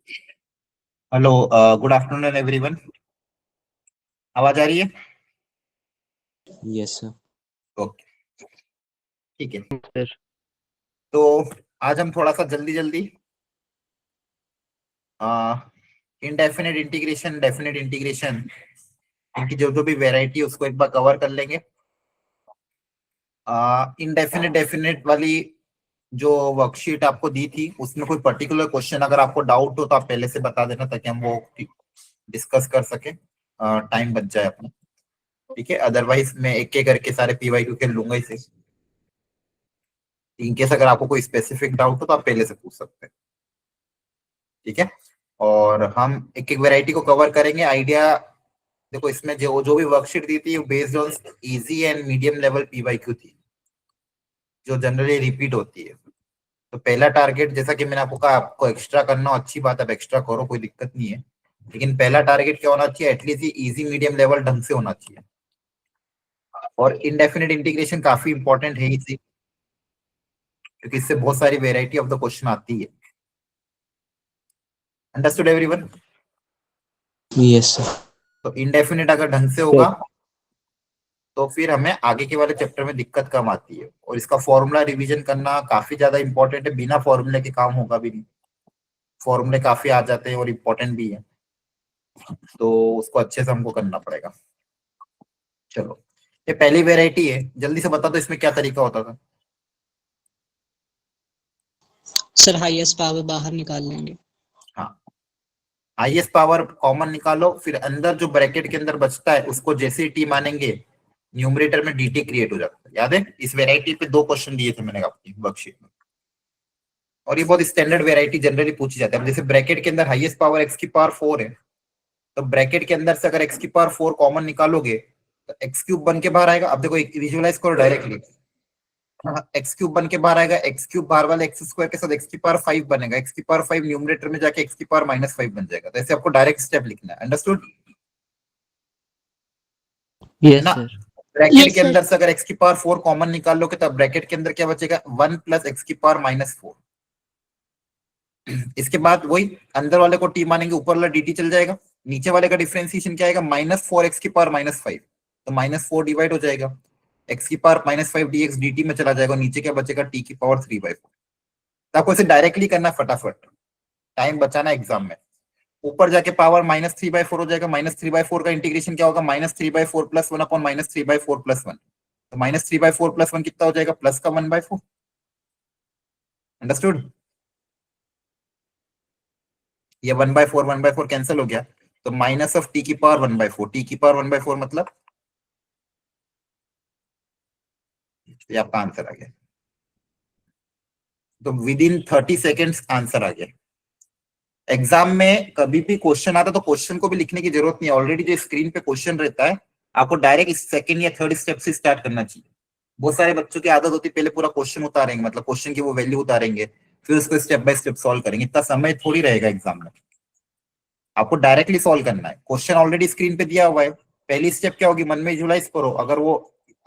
Hello, good afternoon everyone. आवाज आ रही है? Yes sir. ओके, ठीक है। सर तो आज हम थोड़ा सा जल्दी जल्दी इनडेफिनेट इंटीग्रेशन, डेफिनेट इंटीग्रेशन, इनकी जो जो भी वैरायटी है उसको एक बार कवर कर लेंगे। इनडेफिनेट डेफिनेट वाली जो वर्कशीट आपको दी थी उसमें कोई पर्टिकुलर क्वेश्चन अगर आपको डाउट हो तो आप पहले से बता देना ताकि हम वो डिस्कस कर सके, टाइम बच जाए अपना। ठीक है, अदरवाइज मैं एक एक करके सारे पीवाईक्यू खेल लूंगा इसे। इनकेस अगर आपको कोई स्पेसिफिक डाउट हो तो आप पहले से पूछ सकते हैं। ठीक है, और हम एक एक वैरायटी को कवर करेंगे। आइडिया देखो, इसमें जो जो भी वर्कशीट दी थी based on easy and medium level PYQ थी जो जनरली रिपीट होती है। तो पहला टारगेट, जैसा कि मैंने आपको कहा, आपको एक्स्ट्रा करना हो, अच्छी बात है, एक्स्ट्रा करो, कोई दिक्कत नहीं है। लेकिन पहला टारगेट क्या होना चाहिए? एटलीस्ट इजी मीडियम लेवल ढंग से होना चाहिए। और इनडेफिनेट इंटीग्रेशन काफी इंपॉर्टेंट है इसी, क्योंकि इससे बहुत सारी वेराइटी ऑफ द क्वेश्चन आती है। Understood everyone? Yes sir. तो इनडेफिनेट अगर ढंग से होगा तो फिर हमें आगे के वाले चैप्टर में दिक्कत कम आती है। और इसका फॉर्मूला रिवीजन करना काफी ज्यादा इंपॉर्टेंट है, बिना फॉर्मूले के काम होगा भी नहीं। फॉर्मूले काफी आ जाते हैं और इम्पोर्टेंट भी है, तो उसको अच्छे से हमको करना पड़ेगा। चलो, ये पहली वेराइटी है, जल्दी से बता दो इसमें क्या तरीका होता था। सर हाईएस्ट पावर बाहर निकाल लेंगे। हाँ, हाईएस्ट पावर कॉमन निकालो, फिर अंदर जो ब्रैकेट के अंदर बचता है उसको जैसे ही टी मानेंगे न्यूमरेटर में डीटी क्रिएट हो जाता है। याद है, इस वेराइटी पे 2 क्वेश्चन दिए थे मैंने आपकी वर्कशीट में, और ये बहुत स्टैंडर्ड वेराइटी जनरली पूछी जाती है। जैसे ब्रैकेट के अंदर हाईएस्ट पावर एक्स की पावर 4 है, तो ब्रैकेट के अंदर से अगर एक्स की पावर 4 कॉमन निकालोगे तो एक्स क्यूब बन के बाहर आएगा। अब देखो, विजुअलाइज करो डायरेक्टली। एक्स क्यूब बन के बाहर आएगा, एक्स क्यूब बाहर वाले एक्स स्क्वायर के साथ एक्स की पावर 5 बनेगा, एक्स की पावर 5 न्यूमरेटर में जाके एक्स की पावर -5 बन जाएगा। तो ऐसे आपको डायरेक्ट स्टेप लिखना है। अंडरस्टूड? यस ना, सर। ब्रैकेट के अंदर से अगर एक्स की पावर 4 कॉमन निकालोगे तो ब्रैकेट के अंदर क्या बचेगा? 1 + एक्स की पावर -4। इसके बाद वही अंदर वाले को टी मानेंगे, ऊपर वाला dt चल जाएगा। नीचे वाले का डिफरेंशिएशन क्या आएगा? -4 एक्स की पावर -5, तो -4 डिवाइड हो जाएगा, एक्स की पावर -5 dx dt में चला जाएगा। नीचे क्या बचेगा? t की पावर 3/4। तो आपको इसे डायरेक्टली करना है, फटाफट टाइम बचाना एग्जाम में। ऊपर जाके पावर -3/4 हो जाएगा। -3/4 का इंटीग्रेशन क्या होगा? -3/4 + 1 अपॉन -3/4 + 1। तो -3/4 + 1 कितना हो जाएगा? प्लस का 1/4। अंडरस्टूड? ये 1/4 कैंसिल हो गया, तो माइनस ऑफ टी की पावर 1/4। टी की पावर 1/4 मतलब ये आपका आंसर आ गया। तो विद इन 30 सेकेंड्स आंसर आ गया। एग्जाम में कभी भी क्वेश्चन आता तो क्वेश्चन को भी लिखने की जरूरत नहीं है, ऑलरेडी जो स्क्रीन पे क्वेश्चन रहता है आपको डायरेक्ट इस सेकंड या थर्ड स्टेप से स्टार्ट करना चाहिए। बहुत सारे बच्चों की आदत होती है पहले पूरा क्वेश्चन उतारेंगे, मतलब क्वेश्चन की वो वैल्यू उतारेंगे, फिर उसको स्टेप बाय स्टेप सॉल्व करेंगे। इतना समय थोड़ी रहेगा एग्जाम में, आपको डायरेक्टली सॉल्व करना है। क्वेश्चन ऑलरेडी स्क्रीन पे दिया हुआ है, पहली स्टेप क्या होगी? मन में विजुलाइज करो, अगर वो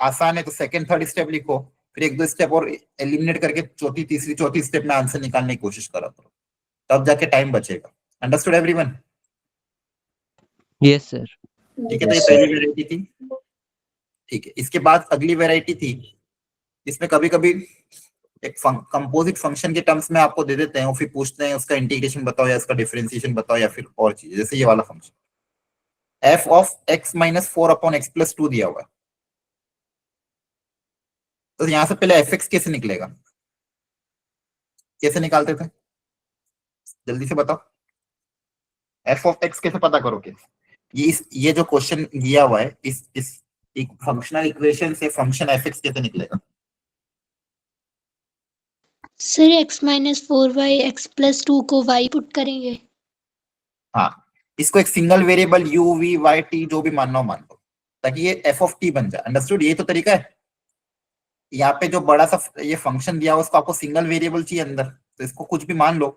आसान है तो सेकंड थर्ड स्टेप लिखो, फिर 1-2 स्टेप और एलिमिनेट करके चौथी तीसरी चौथी स्टेप में आंसर निकालने की कोशिश करा करो, तब जाके टाइम बचेगा। Understood everyone? Yes sir. ठीक है, तो ये पहली वेराइटी थी। ठीक है, इसके बाद अगली वेराइटी थी, इसमें कभी कभी एक कंपोजिट फंक्शन के टर्म्स में आपको दे देते हैं और फिर पूछते हैं उसका इंटीग्रेशन बताओ या उसका डिफरेंशिएशन बताओ या फिर और चीज। जैसे ये वाला function f of x - 4 upon x + 2 दिया हुआ है, तो यहां से पहले एफ एक्स कैसे निकलेगा? कैसे निकालते थे? जल्दी से बताओ, एफ ऑफ एक्स कैसे पता करोगे? ये जो क्वेश्चन दिया हुआ है, इस एक फंक्शनल इक्वेशन से फंक्शन एफ एक्स कैसे निकलेगा? सर x-4y x + 2 को y पुट करेंगे। हाँ, इसको एक single variable u v y t जो भी मानना हो मान लो, ताकि ये एफ ऑफ टी बन जाए। अंडरस्टूड? ये तो तरीका है। यहाँ पे जो बड़ा सा ये फंक्शन दिया हुआ उसको आपको सिंगल वेरिएबल चाहिए अंदर, तो इसको कुछ भी मान लो।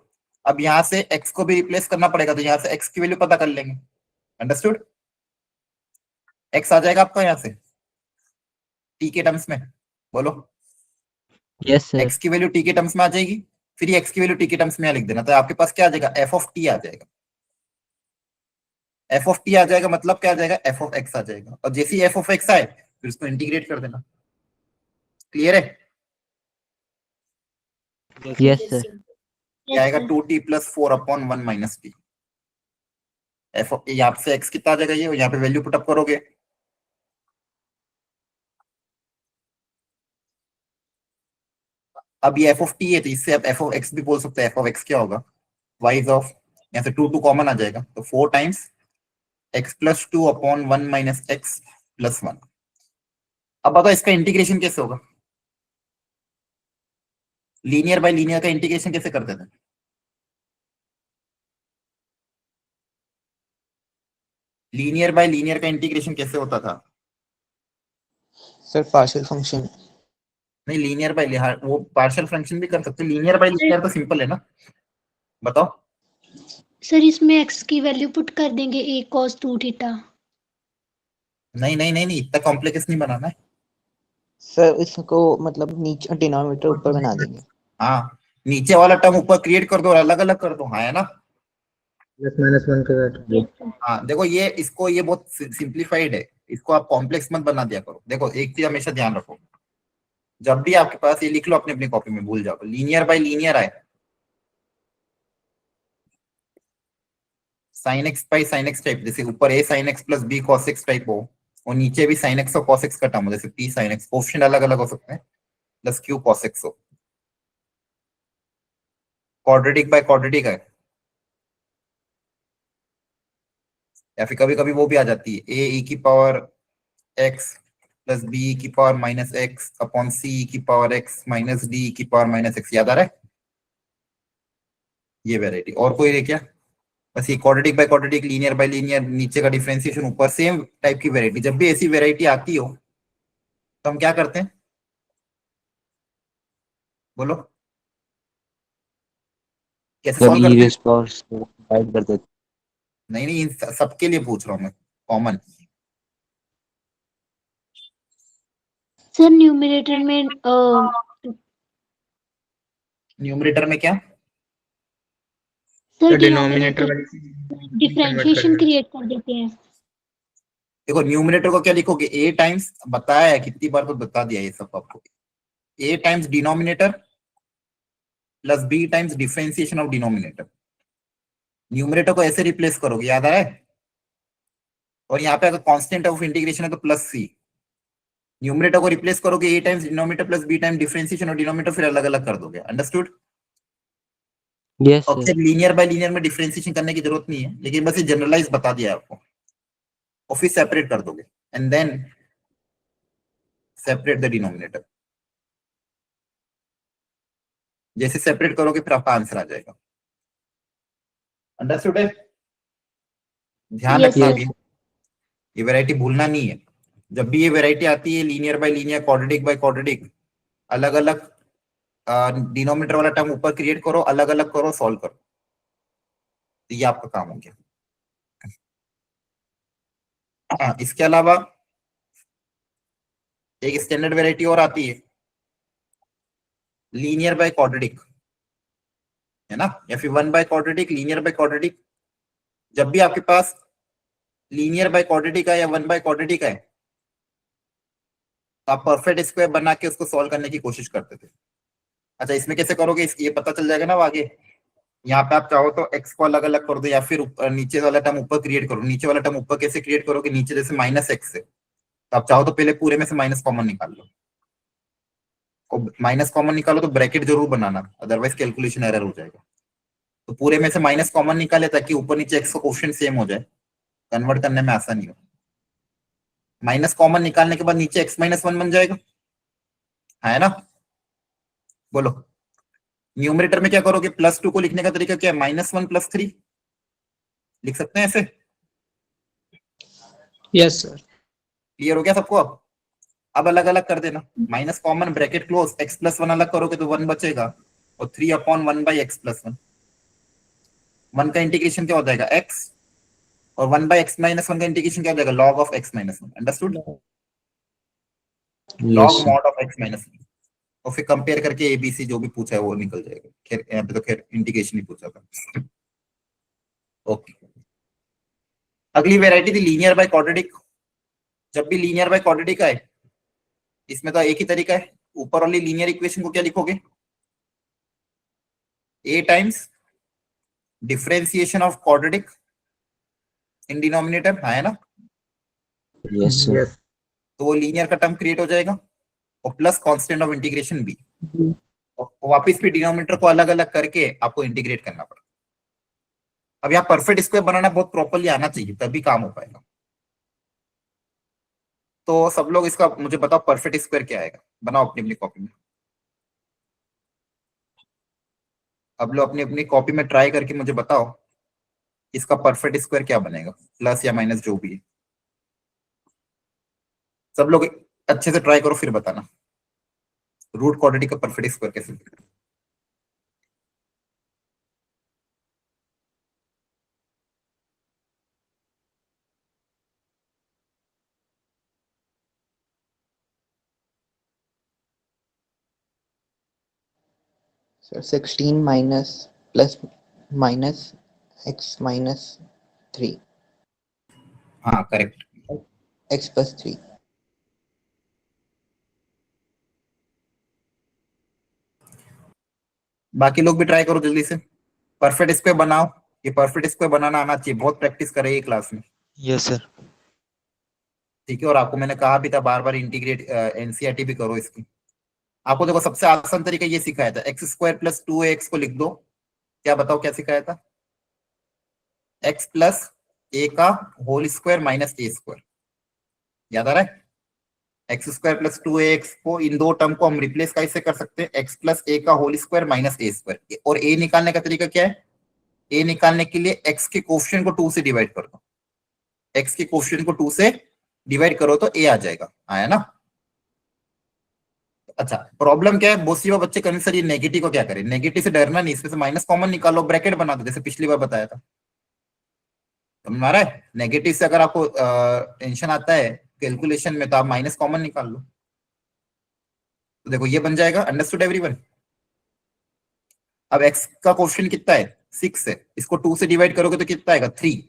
अब यहाँ से x को भी रिप्लेस करना पड़ेगा, तो यहाँ से x की वैल्यू पता कर लेंगे। अंडरस्टूड? x आ जाएगा आपका यहाँ से t के टर्म्स में, बोलो। Yes sir. x की वैल्यू t के टर्म्स में आ जाएगी, फिर ये x की वैल्यू t के टर्म्स में यहाँ लिख देना, तो आपके पास क्या आ जाएगा, f ऑफ t आ जाएगा। f ऑफ t आ जाएगा मतलब क्या आ जाएगा, f ऑफ x आ जाएगा, और जैसे ही f ऑफ x आए फिर उसको इंटीग्रेट कर देना। क्लियर है? Yes, sir. क्या आएगा, 2t + 4/1 - t। f यहाँ से x कितना आ जाएगा, ये यहाँ पे वैल्यू पुट अप करोगे, अब ये f ऑफ t है तो इससे आप f ऑफ x भी बोल सकते हैं। f ऑफ x क्या होगा, y इज ऑफ, यहाँ से 2 कॉमन आ जाएगा, तो 4 टाइम्स x + 2/1 - x + 1। अब बताओ इसका इंटीग्रेशन कैसे होगा, लीनियर बाय लीनियर का इंटीग्रेशन कैसे करते थे? लीनियर बाय लीनियर का इंटीग्रेशन कैसे होता था? Sir partial function. नहीं, लीनियर बाय वो पार्शियल फंक्शन भी कर सकते, लीनियर बाय लीनियर तो सिंपल है ना, बताओ। सर इसमें x की वैल्यू पुट कर देंगे a cos 2 थीटा। नहीं नहीं नहीं नहीं, इतना कॉम्प्लेक्स नहीं बनाना है। सर इसको मतलब नीचे डिनोमिनेटर ऊपर बना देंगे। हाँ, नीचे वाला टर्म ऊपर क्रिएट कर दो और अलग अलग कर दो, हाँ है ना। +-1 का हाँ देखो, ये इसको ये बहुत सिंप्लीफाइड है, इसको आप कॉम्प्लेक्स मत बना दिया करो। देखो एक चीज हमेशा ध्यान रखो, जब भी आपके पास, ये लिख लो अपनी अपनी कॉपी में, भूल जाओ, लीनियर बाय लीनियर आए, sin x by sin x type, जैसे ऊपर a sin x + b cos x type हो, और नीचे भी sin x और cos x का टर्म हो, जैसे p sin x, कोएफिशिएंट अलग अलग हो सकते हैं, प्लस q cos x हो। क्वाड्रेटिक बाय क्वाड्रेटिक है, या फिर कभी कभी वो भी आ जाती है, a e की पावर x + b e की power -x upon c e की पावर x - d e की पावर -x। याद आ रहा है ये वेराइटी? और कोई है क्या? बस ये quadratic by quadratic, linear by linear, नीचे का डिफरेंशिएशन, ऊपर सेम टाइप की वेराइटी। जब भी ऐसी वेराइटी आती हो तो हम क्या करते हैं, बोलो कैसे सर सॉल्व करते हैं? डिवाइड कर देते। नहीं नहीं, सबके लिए पूछ रहा हूँ मैं, कॉमन। सर न्यूमरेटर में न्यूमरेटर में क्या? सर डिनोमिनेटर डिफरेंशिएशन क्रिएट कर देते हैं। देखो न्यूमरेटर को क्या लिखोगे, a टाइम्स, बताया है कितनी बार तो बता दिया ये सब आपको, a times denominator plus b times differentiation of denominator. Numerator को ऐसे रिप्लेस करोगे, याद आ रहा है? और यहाँ पे अगर कांस्टेंट ऑफ इंटीग्रेशन है तो +c। न्यूमरेटर को रिप्लेस करोगे a times denominator plus b times differentiation और डिनोमिनेटर, फिर अलग अलग कर दोगे। अंडरस्टूड? यस और सर। लीनियर बाय लीनियर में डिफरेंशिएशन करने की जरूरत नहीं है, लेकिन बस ये जनरलाइज बता दिया आपको, और फिर सेपरेट कर दोगे, and then separate the denominator. जैसे सेपरेट करोगे फिर आपका आंसर आ जाएगा। अंडरस्टूड है? ध्यान Yes, रखना sir. भी, ये वैरायटी भूलना नहीं है। जब भी ये वैरायटी आती है, linear by linear, quadratic by quadratic, अलग अलग डिनोमिनेटर वाला टर्म ऊपर क्रिएट करो, अलग अलग करो, सॉल्व करो, तो ये आपका काम हो गया। इसके अलावा एक स्टैंडर्ड वैरायटी और आती है, लीनियर बाय क्वाड्रेटिक, है ना, या फिर 1 by quadratic, linear by quadratic. जब भी आपके पास लीनियर बाय क्वाड्रेटिक है या 1 बाय क्वाड्रेटिक है, तो आप परफेक्ट स्क्वायर बना के उसको सॉल्व करने की कोशिश करते थे। अच्छा, इसमें कैसे करोगे, ये पता चल जाएगा ना आगे। यहाँ पे आप चाहो तो x को अलग अलग कर दो, या फिर नीचे वाला टर्म ऊपर क्रिएट करो। नीचे वाला टर्म ऊपर कैसे क्रिएट करोगे, नीचे जैसे -x है, तो आप चाहो तो पहले पूरे में से माइनस कॉमन निकाल लो, माइनस कॉमन निकालो तो ब्रैकेट जरूर बनाना, अदरवाइज कैलकुलेशन एरर हो जाएगा। तो पूरे में से माइनस कॉमन निकाले ताकि ऊपर नीचे x का कोएफिशिएंट सेम हो जाए, कन्वर्ट करने में आसानी हो। माइनस कॉमन निकालने के बाद नीचे x - 1 बन जाएगा, है ना। बोलो न्यूमरेटर में क्या करोगे, +2 को लिखने का तरीका क्या है, -1 + 3 लिख सकते हैं ऐसे। Yes sir. क्लियर हो गया सबको? अब अलग अलग कर देना, minus common, bracket close, x + 1 अलग करोगे तो 1 बचेगा, और 3/1/x + 1। 1 का इंटीग्रेशन क्या हो जाएगा, x, और 1/x - 1 का इंटीग्रेशन क्या हो जाएगा, log of x - 1। Understood? Yes log sir. mod of x - 1। और फिर कंपेयर करके एबीसी जो भी पूछा है वो निकल जाएगा। खैर यहाँ पे तो खैर इंटीग्रेशन ही पूछा था। ओके, अगली वेराइटी थी लीनियर बाय क्वाड्रेटिक। जब भी लीनियर बाय क्वाड्रेटिक आए, इसमें तो एक ही तरीका है, ऊपर वाली लीनियर इक्वेशन को क्या लिखोगे, a times differentiation of quadratic in denominator, है ना। Yes sir. तो वो लीनियर का टर्म क्रिएट हो जाएगा और plus constant of integration b, और वापस भी डिनोमिनेटर को अलग अलग करके आपको इंटीग्रेट करना पड़ेगा। अब यहाँ परफेक्ट स्क्वायर बनाना बहुत प्रॉपर्ली आना चाहिए, तभी काम हो पाएगा। तो सब लोग इसका मुझे बताओ परफेक्ट स्क्वायर क्या आएगा, बनाओ अपनी अपनी कॉपी में। अब लोग अपनी अपनी कॉपी में ट्राई करके मुझे बताओ इसका परफेक्ट स्क्वायर क्या बनेगा, प्लस या माइनस जो भी है। सब लोग अच्छे से ट्राई करो फिर बताना रूट क्वाड्रेटिक का परफेक्ट स्क्वायर कैसे बनेगा। Sir 16 minus plus minus x minus 3 हाँ करेक्ट। x plus 3। बाकी लोग भी ट्राई करो जल्दी से, परफेक्ट स्क्वायर बनाओ। ये परफेक्ट स्क्वायर बनाना आना चाहिए, बहुत प्रैक्टिस करेगी क्लास में। Yes sir. ठीक है, और आपको मैंने कहा भी था बार बार इंटीग्रेट एनसीईआरटी भी करो इसकी। आपको देखो सबसे आसान तरीका ये सिखाया था, एक्स स्क्वायर प्लस 2x को लिख दो। क्या बताओ क्या सिखाया था, x प्लस ए का होल स्क्वायर माइनस ए स्क्वायर, याद आ रहा है। एक्स स्क्वायर प्लस 2x को इन दो टर्म को हम रिप्लेस कैसे कर सकते हैं, x प्लस ए का होल स्क्वायर माइनस ए स्क्वायर। और a निकालने का तरीका क्या है, a निकालने के लिए x के कोफिशिएंट को 2 से डिवाइड कर दो, x के कोफिशिएंट को 2 से डिवाइड करो तो a आ जाएगा, आया ना। अच्छा, प्रॉब्लम क्या है, बहुत सी बार बच्चे करें सर ये नेगेटिव को क्या करें, नेगेटिव से डरना नहीं, इसमें से माइनस कॉमन निकालो, ब्रैकेट बना दो, जैसे पिछली बार बताया था। समझ आ रहा है, नेगेटिव से अगर आपको टेंशन आता है कैलकुलेशन में तो आप माइनस कॉमन निकाल लो। तो देखो ये बन जाएगा, अंडरस्टूड एवरीवन। अब x का कोफिशिएंट कितना है, 6 है, इसको 2 से डिवाइड करोगे तो कितना आएगा, 3।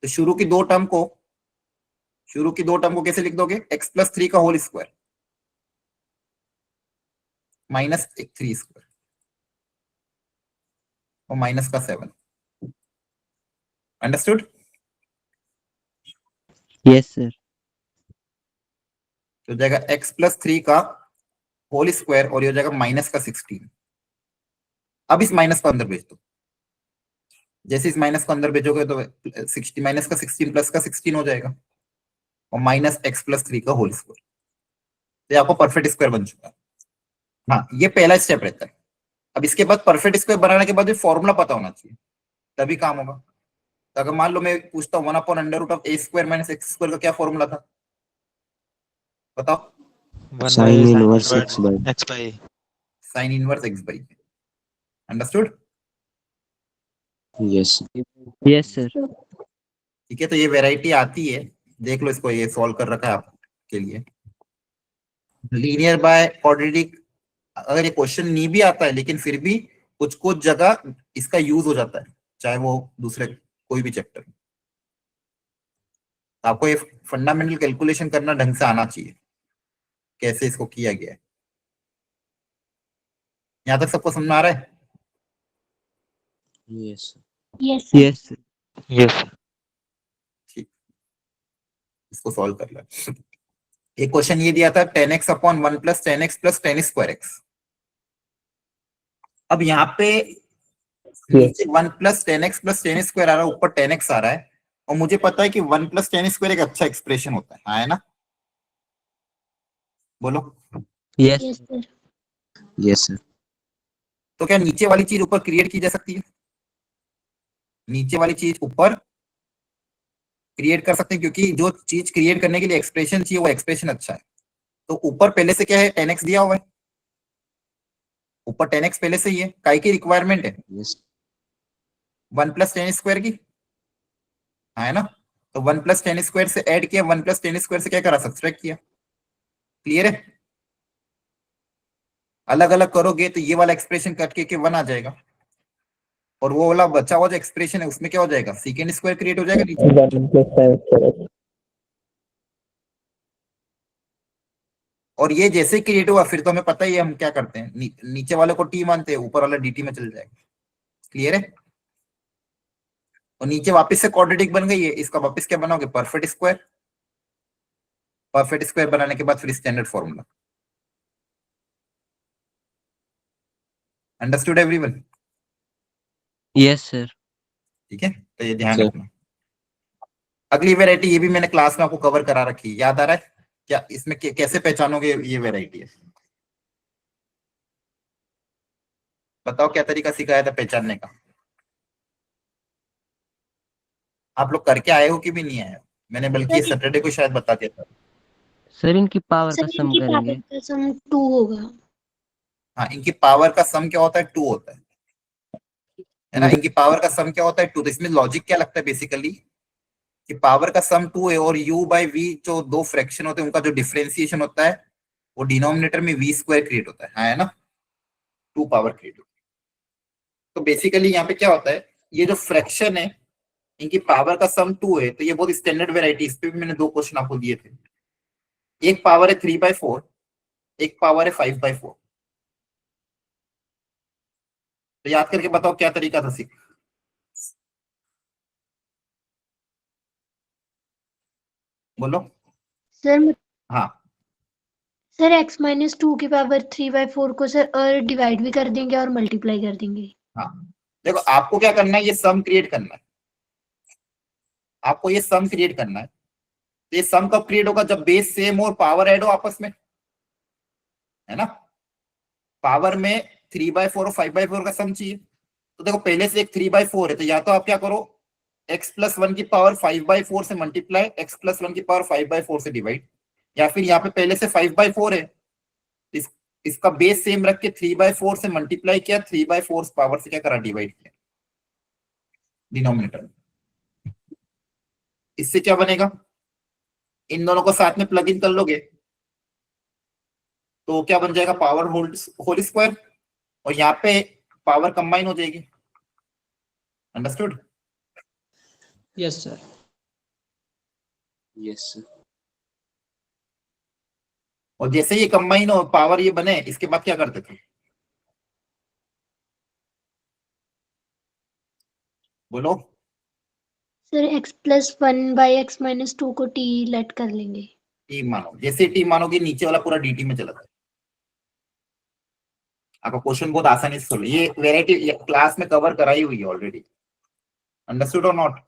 तो शुरू की दो टर्म को कैसे लिख दोगे, x प्लस 3 का होल स्क्वायर माइनस 3 स्क्वायर और माइनस का 7। अंडरस्टूड। Yes sir. तो जाएगा x प्लस 3 का होल स्क्वायर और ये हो जाएगा माइनस का 16। अब इस माइनस को अंदर भेज दो, जैसे इस माइनस को अंदर भेजोगे तो 60 माइनस का 16 प्लस का 16 हो जाएगा और माइनस x प्लस 3 का होल स्क्वायर। तो आपको परफेक्ट स्क्वायर बन चुका है। हाँ, ये पहला स्टेप रहता है। अब इसके बाद परफेक्ट स्क्वायर बनाने के बाद भी फॉर्मूला पता होना चाहिए, तभी काम होगा। तो अगर मान लो मैं पूछता हूँ 1/√a² माइनस x² का क्या फॉर्मूला था, बताओ। Sine inverse x by x by. Sine inverse x by. Understood. Yes yes sir. ठीक है, तो ये वेराइटी आती है, देख लो इसको, ये सॉल्व कर रखा है आपके लिए। लीनियर बाय क्वाड्रेटिक, अगर ये क्वेश्चन नहीं भी आता है लेकिन फिर भी कुछ कुछ जगह इसका यूज हो जाता है, चाहे वो दूसरे कोई भी चैप्टर। आपको ये फंडामेंटल कैलकुलेशन करना ढंग से आना चाहिए, कैसे इसको किया गया है। यहां तक सबको समझ में आ रहा है। Yes yes yes yes. ठीक, इसको सॉल्व कर लो। एक क्वेश्चन ये दिया था 10x upon 1 plus 10x plus 10 square x. अब यहाँ पे नीचे 1 प्लस 10x प्लस 10 स्क्वायर आ रहा है, ऊपर 10x आ रहा है, और मुझे पता है कि 1 प्लस 10 स्क्वायर एक अच्छा एक्सप्रेशन होता है, हाँ है ना, बोलो। Yes yes sir. Yes sir. तो क्या नीचे वाली चीज ऊपर क्रिएट की जा सकती है, नीचे वाली चीज ऊपर क्रिएट कर सकते हैं, क्योंकि जो चीज क्रिएट करने के लिए एक्सप्रेशन चाहिए वो एक्सप्रेशन अच्छा है। तो ऊपर पहले से क्या है, 10x दिया हुआ है, ऊपर 10x पहले से ही है, काय की रिक्वायरमेंट है, यस 1 प्लस 10 स्क्वायर की, हाँ है ना। तो 1 प्लस 10 स्क्वायर से ऐड किया, 1 प्लस 10 स्क्वायर से क्या करा, सब्सट्रैक्ट किया। क्लियर है। अलग अलग करोगे तो ये वाला एक्सप्रेशन कट के 1 आ जाएगा, और वो वाला बचा हुआ जो एक्सप्रेशन है उसमें क्या हो जाएगा, सेकेंड स्क्वायर क्रिएट हो जाएगा नीचे। और ये जैसे क्रिएट हुआ फिर तो हमें पता ही है हम क्या करते हैं, नीचे वाले को टी मानते हैं, ऊपर वाला dt में चल जाएगा। क्लियर है? और नीचे वापस से क्वाड्रेटिक बन गई है, इसका वापस क्या बनाओगे, परफेक्ट स्क्वायर। परफेक्ट स्क्वायर बनाने के बाद फिर standard formula. Understood everyone? Yes sir. ठीक है, तो ये ध्यान रखना। अगली वेराइटी ये भी मैंने क्लास में आपको कवर करा रखी है, याद आ रहा है क्या? इसमें कैसे पहचानोगे ये वेराइटी है, बताओ क्या तरीका सिखाया था पहचानने का? आप लोग करके आए हो कि भी नहीं आए हो? मैंने बल्कि सैटरडे को शायद बता दिया था। सर इनकी पावर का सर सम इनकी करेंगे। पावर का सम 2 होगा। हाँ, इनकी पावर का सम क्या होता है, 2 होता है ना। इनकी पावर का सम क्या होता है, 2। तो इसमें लॉजिक क्या लगता है बेसिकली, कि पावर का सम 2 है और u बाई वी जो दो फ्रैक्शन होते हैं उनका जो डिफरेंशिएशन होता है वो डिनोमिनेटर में v स्क्वायर क्रिएट होता है, हाँ है ना, 2 पावर क्रिएट होती है। तो बेसिकली यहाँ पे क्या होता है, ये जो फ्रैक्शन है इनकी पावर का सम 2 है, तो ये बहुत स्टैंडर्ड वेराइटी, इस पे भी मैंने 2 क्वेश्चन आपको दिए थे। एक पावर है 3/4, एक पावर है 5/4। तो याद करके बताओ क्या तरीका था सीख, बोलो। सर हाँ सर x-2 की पावर 3/4 को सर डिवाइड भी कर देंगे और मल्टीप्लाई कर देंगे। हाँ, देखो आपको क्या करना है, ये सम क्रिएट करना है, आपको ये सम क्रिएट करना है। तो ये सम कब क्रिएट होगा, जब बेस सेम और पावर ऐड हो आपस में, है ना। पावर में 3/4 और 5/4 का सम चाहिए। तो देखो पहले से एक 3/4 है, तो या तो आप क्या करो, x+1 की पावर 5/4 से मल्टीप्लाई, x+1 की पावर 5/4 से डिवाइड, या फिर यहाँ पे पहले से 5/4 है, इसका बेस सेम रख के 3/4 से मल्टीप्लाई किया, 3/4 पावर से क्या करा, डिवाइड किया डिनोमिनेटर में। इससे क्या बनेगा, इन दोनों को साथ में प्लग इन कर लोगे तो क्या बन जाएगा, पावर होल स्क्वायर, और यहाँ पे पावर कंबाइन हो जाएगी। Understood? Yes sir. Yes sir. और जैसे ये कंबाइन हो पावर ये बने, इसके बाद क्या करते थे, बोलो। सर x+1/x-2 को t लेट कर लेंगे। टी मानो, जैसे टी मानोगे नीचे वाला पूरा dt में चला जाए। आपका क्वेश्चन बहुत आसानी से सोल्व, ये वेराइटी क्लास में कवर कराई हुई है ऑलरेडी। अंडरस्टूड और नॉट?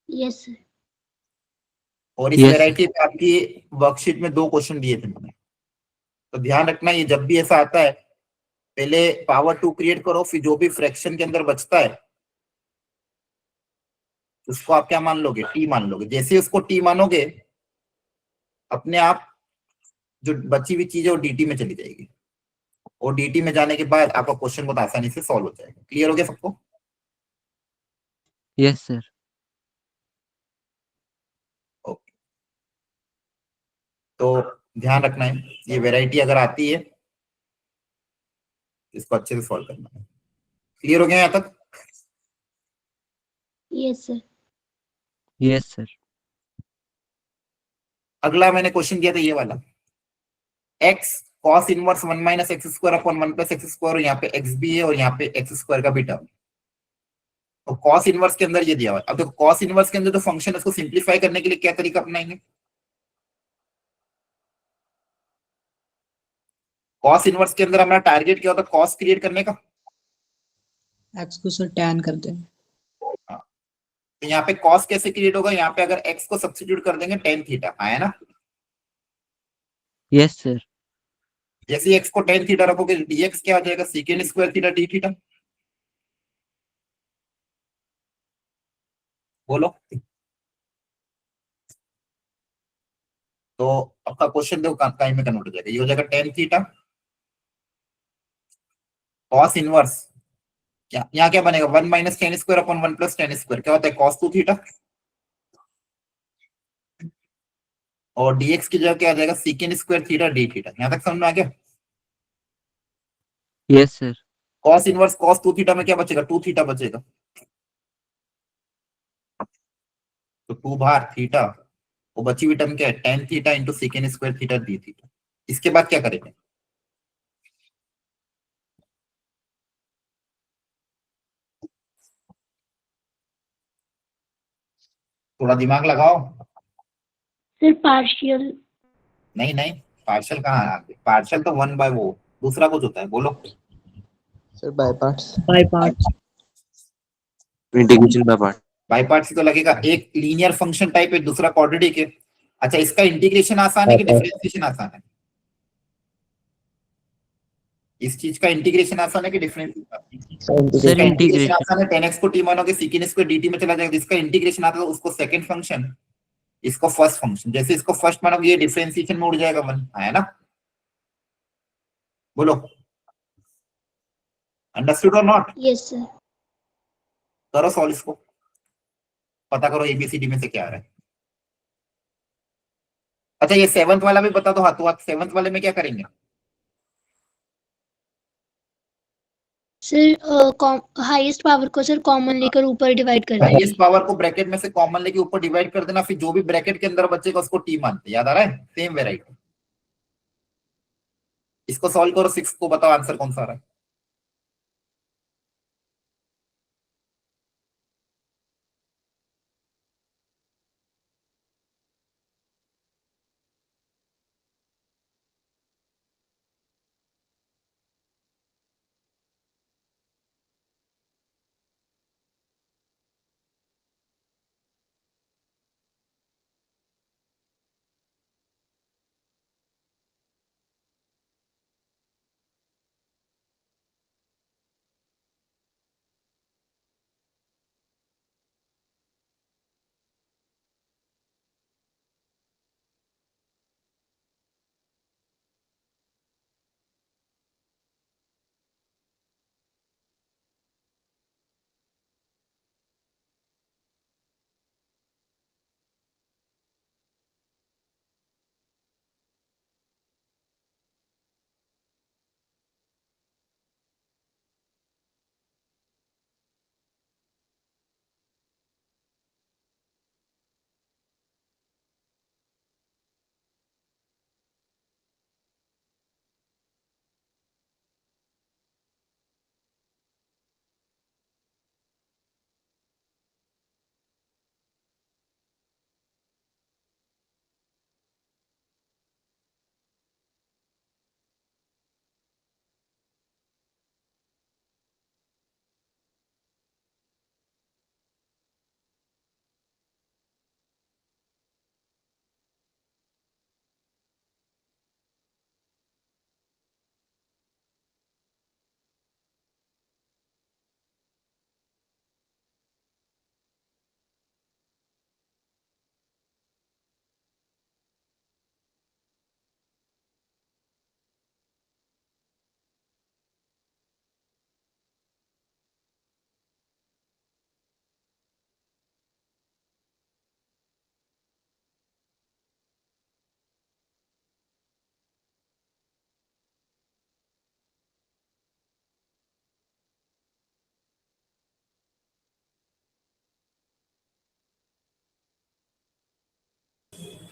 Yes sir. और इस Yes, वेराइटी पे आपकी वर्कशीट में 2 क्वेश्चन दिए थे मैंने, तो ध्यान रखना ये जब भी ऐसा आता है पहले पावर 2 क्रिएट करो, फिर जो भी फ्रैक्शन के अंदर बचता है उसको आप क्या मान लोगे, टी मान लोगे। जैसे ही उसको टी मानोगे अपने आप जो बची हुई चीज है वो dt में चली जाएगी, और dt में जाने के बाद आपका क्वेश्चन बहुत आसानी से सॉल्व हो जाएगा। क्लियर हो गया सबको? Yes sir. ओके, तो ध्यान रखना है ये वेराइटी अगर आती है इसको अच्छे से सॉल्व करना है। क्लियर हो गया यहाँ तक? Yes sir. Yes sir. अगला मैंने क्वेश्चन दिया था ये वाला, x cos inverse 1 - x² upon 1 + x², और यहाँ पे x भी है और यहाँ पे x² का भी टर्म। तो cos इनवर्स के अंदर ये दिया हुआ है। अब देखो cos इनवर्स के अंदर जो फंक्शन है उसको सिंप्लीफाई करने के लिए क्या तरीका अपनाएंगे, cos इनवर्स के अंदर हमारा टारगेट क्या होता है, cos क्रिएट करने का। x को सर tan कर दें। हाँ, तो यहाँ पे cos कैसे क्रिएट होगा, यहाँ पे अगर x को सब्स्टिट्यूट कर देंगे tan थीटा, है ना। Yes sir. जैसे ही x को tan थीटा रखोगे dx क्या आ जाएगा, sec² थीटा d थीटा। बोलो। तो आपका क्वेश्चन देखो कहीं में कन्वर्ट हो जाएगा, ये हो जाएगा tan थीटा cos इनवर्स, क्या यहाँ क्या बनेगा, 1 - tan² अपॉन 1 + tan², क्या होता है cos 2 थीटा। और dx की जगह क्या आ जाएगा, second square theta D theta. यहां तक समझ में आ गया। Yes, sir. Cos inverse cos 2 theta में क्या बचेगा, 2 थीटा बचेगा, तो 2 बार थीटा, वो बची हुई टर्म क्या है, tan theta into second square theta D theta. इसके बाद क्या करेंगे, थोड़ा दिमाग लगाओ। Sir partial. नहीं नहीं, पार्शियल कहाँ है, पार्शियल तो 1 बाय वो दूसरा कुछ होता है, बोलो। Sir by parts. By parts. Integration by part. By parts तो लगेगा, एक लीनियर फंक्शन टाइप है, दूसरा क्वाड्रेटिक है। अच्छा, इसका इंटीग्रेशन आसान है कि डिफरेंशिएशन आसान है, इस चीज का इंटीग्रेशन आसान है कि डिफरेंशिएशन। सर Sir, इसका इंटीग्रेशन integration. आसान है, 10x को t मानोगे सेकेंड स्क्वायर dt में चला जाएगा, जिसका इंटीग्रेशन आता है उसको सेकंड फंक्शन, इसको फर्स्ट फंक्शन। जैसे इसको फर्स्ट मानोगे ये डिफरेंशिएशन में उड़ जाएगा 1, आया ना, बोलो अंडरस्टूड और नॉट। Yes sir. करो सॉल्व इसको, पता करो एबीसीडी में से क्या आ रहा है। अच्छा, ये 7th वाला भी बता दो हाथों हाथ, 7th वाले में क्या करेंगे, सर हाईएस्ट पावर को सर कॉमन लेकर ऊपर डिवाइड कर देंगे। हाईएस्ट पावर को ब्रैकेट में से कॉमन लेके ऊपर डिवाइड कर देना, फिर जो भी ब्रैकेट के अंदर बचेगा उसको टी मानते, याद आ रहा है, सेम वेराइटी। इसको सॉल्व करो, 6 को बताओ आंसर कौन सा आ रहा है।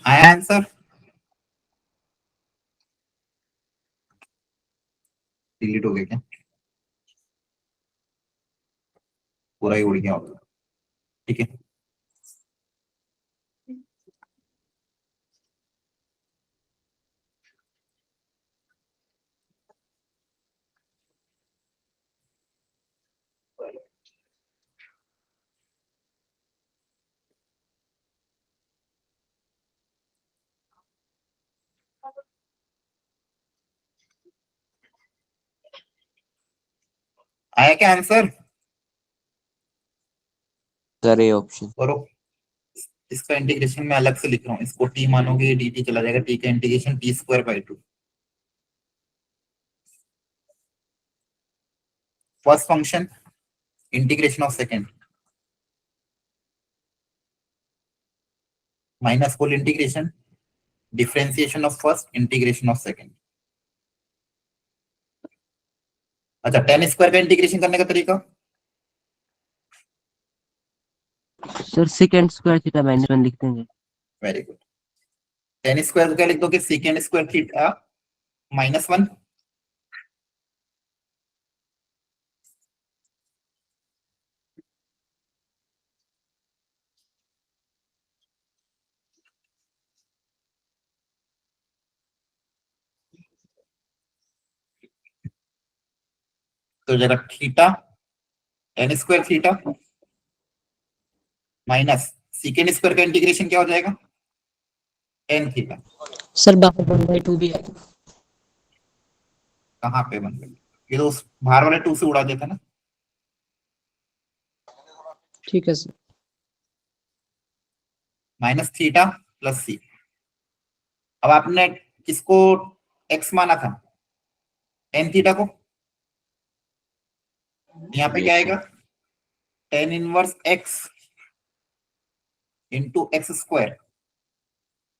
आया आंसर, डिलीट हो गया क्या, पूरा ही उड़ गया होगा, ठीक है। आया क्या आंसर, Sir, A option. करो। इसका इंटीग्रेशन मैं अलग से लिख रहा हूँ, इसको टी मानोगे dt चला जाएगा, टी का integration T square by 2, first function integration of second minus full integration differentiation of first, integration of second. अच्छा, टेन स्क्वायर का इंटीग्रेशन करने का तरीका? Sir second square theta minus 1 लिख देंगे। Very good. टेन स्क्वायर को क्या लिख दोगे? Second square theta -1। तो जगह theta, ten square theta minus second square का इंटीग्रेशन क्या हो जाएगा? Tan theta. सर बाहर 1/2 भी आएगा। कहाँ पे बन गई? ये तो उस बाहर वाले 2 से उड़ा देता ना। ठीक है सर। माइनस थीटा प्लस सी। अब आपने किसको एक्स माना था? टेन थीटा को। यहाँ पे क्या आएगा? Tan inverse x into x square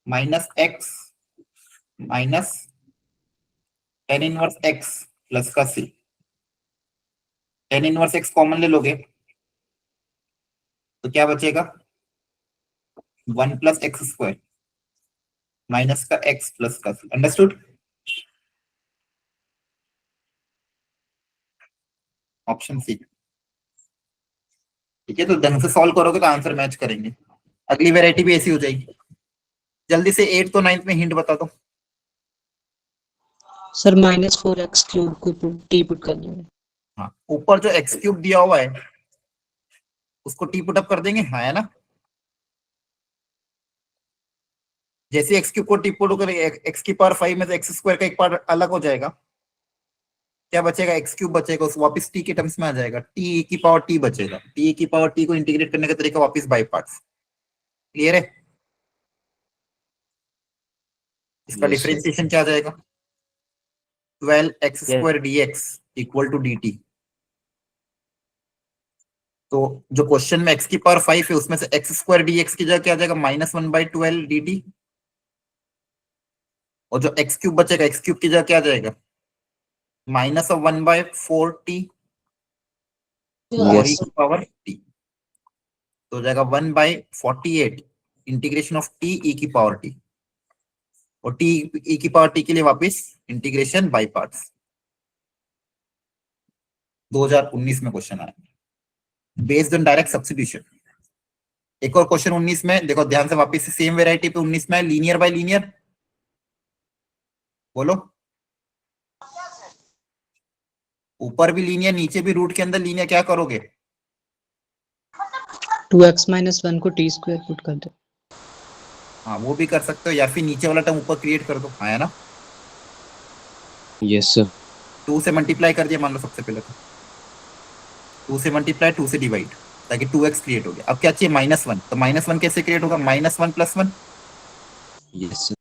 minus x minus tan inverse x plus का सी। टेन इनवर्स एक्स कॉमन ले लोगे तो क्या बचेगा? 1 प्लस एक्स स्क्वायर माइनस का एक्स प्लस का सी। अंडरस्टूड? Option C. ठीक है, तो ढंग से सॉल्व करोगे तो आंसर मैच करेंगे। अगली वैरायटी भी ऐसी हो जाएगी। जल्दी से 8th और 9th में हिंट बता दो। सर -4x³ को टी पुट कर देंगे। हाँ, ऊपर जो एक्स क्यूब दिया हुआ है उसको टी पुट अप कर देंगे, हाँ है ना। जैसे एक्स क्यूब को टी पुट करेंगे, एक्स की पावर 5 में से एक्स स्क्वायर का एक पार्ट अलग हो जाएगा, क्या बचेगा? एक्स क्यूब बचेगा, उस वापस टी के टर्म्स में आ जाएगा, टी की पावर टी बचेगा। टी की पावर टी को इंटीग्रेट करने का तरीका वापस बाई पार्ट्स। क्लियर है? इसका Yes, sir. डिफरेंशिएशन क्या आ जाएगा? 12 x Yes. Square d x equal to d t. तो जो क्वेश्चन में एक्स की पावर 5 है उसमें से एक्स स्क्वायर डी एक्स की जगह क्या आ जाएगा? -1/12 डी टी। और जो एक्स क्यूब बचेगा, एक्स क्यूब की जगह क्या आ जाएगा? -1/4 टी और Yes, ई की पावर टी। तो हो जाएगा 1/48 इंटीग्रेशन ऑफ टी ई की पावर टी। और टी ई की पावर टी के लिए वापस इंटीग्रेशन बाई पार्ट्स। 2019 में क्वेश्चन आया बेस्ड ऑन डायरेक्ट सब्स्टिट्यूशन। एक और क्वेश्चन 19 में देखो ध्यान से, वापस से सेम वेराइटी पे 19 में लीनियर बाय लीनियर। बोलो। ऊपर भी लीनियर, नीचे भी रूट के अंदर लीनियर, क्या करोगे? 2x - 1 को t² पुट कर दो। हाँ, वो भी कर सकते हो, या फिर नीचे वाला टर्म ऊपर क्रिएट कर दो, हाँ है ना। Yes sir. 2 से मल्टीप्लाई कर दिया मान लो, सबसे पहले तो 2 से मल्टीप्लाई, 2 से डिवाइड, ताकि 2x क्रिएट हो गया। अब क्या चाहिए? -1। तो -1 कैसे क्रिएट होगा? -1 + 1। Yes sir.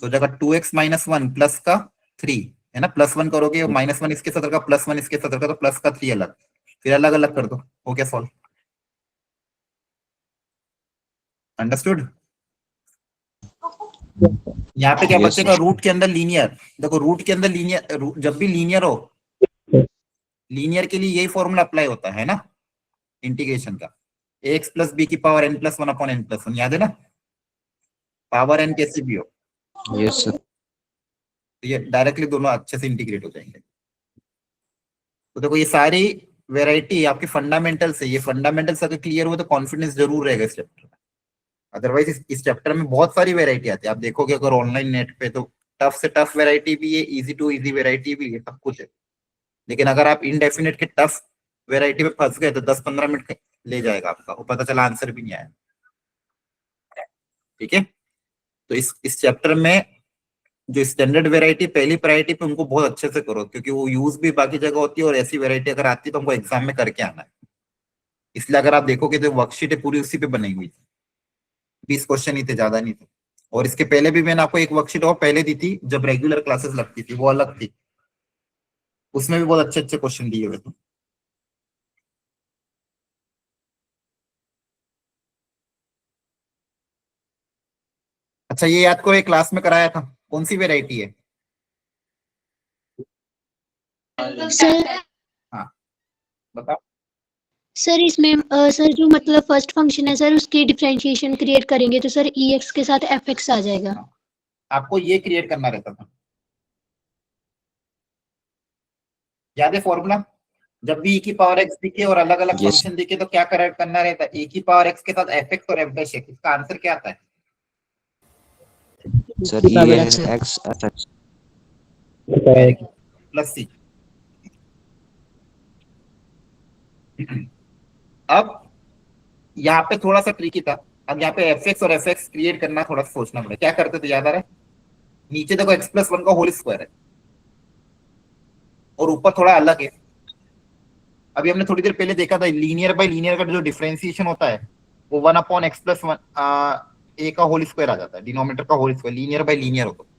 तो जगह 2x - 1 प्लस का 3 है ना, +1 करोगे, -1 इसके साथ का, +1 इसके साथ का, तो प्लस का 3 अलग, फिर अलग अलग कर दो, हो गया सॉल्व। अंडरस्टूड? यहाँ पे क्या Yes, बचेगा? रूट के अंदर लीनियर। देखो रूट के अंदर लीनियर, जब भी लीनियर हो, लीनियर के लिए यही फॉर्मूला अप्लाई होता है ना इंटीग्रेशन का, ax + b की पावर n + 1 / n + 1, याद है ना। पावर n कैसे भी हो, यस सर। तो ये डायरेक्टली दोनों अच्छे से इंटीग्रेट हो जाएंगे। तो देखो ये सारी वेराइटी आपके फंडामेंटल से, ये फंडामेंटल्स अगर क्लियर हो तो कॉन्फिडेंस जरूर रहेगा इस चैप्टर में। अदरवाइज इस चैप्टर में बहुत सारी वेराइटी आती है, आप देखोगे अगर ऑनलाइन नेट पे, तो टफ से टफ वेराइटी भी है, इजी टू इजी वेराइटी भी है, सब कुछ है। लेकिन अगर आप इनडेफिनेट के टफ वेराइटी में फंस गए तो 10-15 मिनट ले जाएगा आपका, और पता चला आंसर भी नहीं आया। ठीक है, तो इस चैप्टर में जो स्टैंडर्ड वेराइटी पहली प्रायोरिटी पे उनको बहुत अच्छे से करो, क्योंकि वो यूज भी बाकी जगह होती है, और ऐसी वेराइटी अगर आती है तो हमको एग्जाम में करके आना है। इसलिए अगर आप देखोगे तो वर्कशीट है पूरी उसी पे बनी हुई थी, 20 क्वेश्चन ही थे, ज्यादा नहीं थे। और इसके पहले भी मैंने आपको एक वर्कशीट और पहले दी थी जब रेगुलर क्लासेस लगती थी, वो अलग थी, उसमें भी बहुत अच्छे अच्छे क्वेश्चन दिए हुए थे। अच्छा, अच्छा ये याद करो, एक क्लास में कराया था, कौन सी वेराइटी है? सर हाँ बताओ। सर इसमें सर जो मतलब फर्स्ट फंक्शन है सर उसकी डिफरेंशिएशन क्रिएट करेंगे तो सर ई एक्स के साथ एफ एक्स आ जाएगा। हाँ, आपको ये क्रिएट करना रहता था, याद है फॉर्मूला? जब भी e की पावर x दिखे और अलग अलग Yes. फंक्शन दिखे तो क्या करेक्ट करना रहता है? e की पावर x के साथ एफ एक्स और एफ डैश एक्स। इसका आंसर क्या आता है? Sir, की E पावर है x है। X FX. प्लस सी। अब यहाँ पे थोड़ा सा ट्रिकी था। अब यहाँ पे एफ एक्स और एफ एक्स क्रिएट करना थोड़ा सा सोचना पड़ेगा। क्या करते थे याद आ रहा है? नीचे देखो x प्लस वन का होल स्क्वायर है और ऊपर थोड़ा अलग है। अभी हमने थोड़ी देर पहले देखा था लीनियर बाय लीनियर का जो डिफरेंशिएशन होता है वो one upon x plus one a का होल स्क्वायर आ जाता है, डिनोमिनेटर का whole square linear by linear होता है।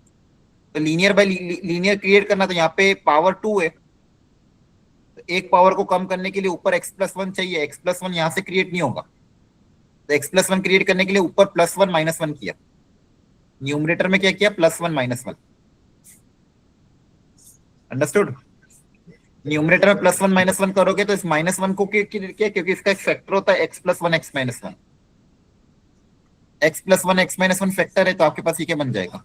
तो लीनियर बाय लीनियर क्रिएट करना, तो यहाँ पे पावर टू है, तो एक पावर को कम करने के लिए ऊपर एक्स प्लस वन चाहिए। एक्स प्लस वन यहाँ से क्रिएट नहीं होगा, तो एक्स प्लस वन क्रिएट करने के लिए ऊपर प्लस वन माइनस वन किया, न्यूमरेटर में क्या किया? Plus one minus one. Understood? Numerator में प्लस वन माइनस वन करोगे तो इस माइनस वन को किया, क्योंकि इसका एक फैक्टर होता है x plus one x minus one. X plus one x minus one factor है, तो आपके पास ये क्या बन जाएगा?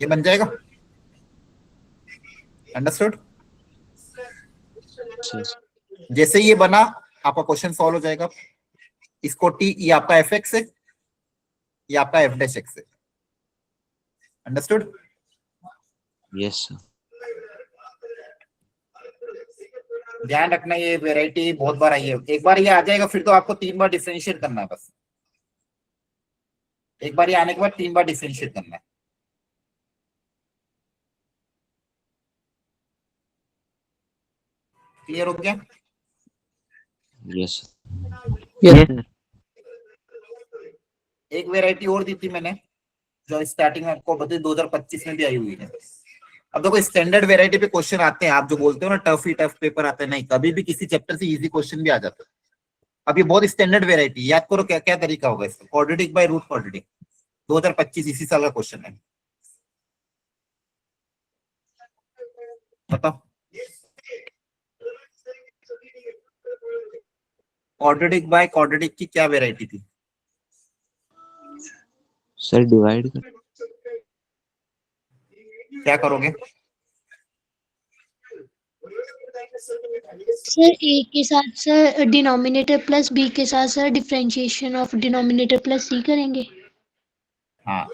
ये बन जाएगा। अंडरस्टूड? Yes. जैसे ये बना आपका क्वेश्चन सॉल्व हो जाएगा। इसको टी, ये आपका एफ एक्स है, ये आपका एफ डैश एक्स है। अंडरस्टूड? Yes, sir. ध्यान रखना ये वैरायटी बहुत बार आई है। एक बार ये आ जाएगा फिर तो आपको 3 बार डिफरेंशिएट करना है बस। एक बार ये आने के बाद 3 बार डिफरेंशिएट करना है। क्लियर हो गया? Yes. Yes. Yes, sir. एक वैरायटी और दी थी मैंने जो स्टार्टिंग में आपको बता 2025 में भी आई हुई है। अब देखो स्टैंडर्ड वैरायटी पे क्वेश्चन आते हैं, आप जो बोलते हो ना टफ ही टफ पेपर आते हैं, नहीं कभी भी किसी चैप्टर से इजी क्वेश्चन भी आ जाता है। अब ये बहुत स्टैंडर्ड वैरायटी, याद करो क्या क्या तरीका होगा इसका। क्वाड्रेटिक बाय रूट क्वाड्रेटिक, 2025 इसी साल का क्वेश्चन है। बताओ क्वाड्रेटिक बाय क्वाड्रेटिक की क्या वैरायटी थी? Sir, divide कर. क्या करोगे? सर ए के साथ सर डिनोमिनेटर प्लस बी के साथ sir differentiation of denominator plus c करेंगे। हाँ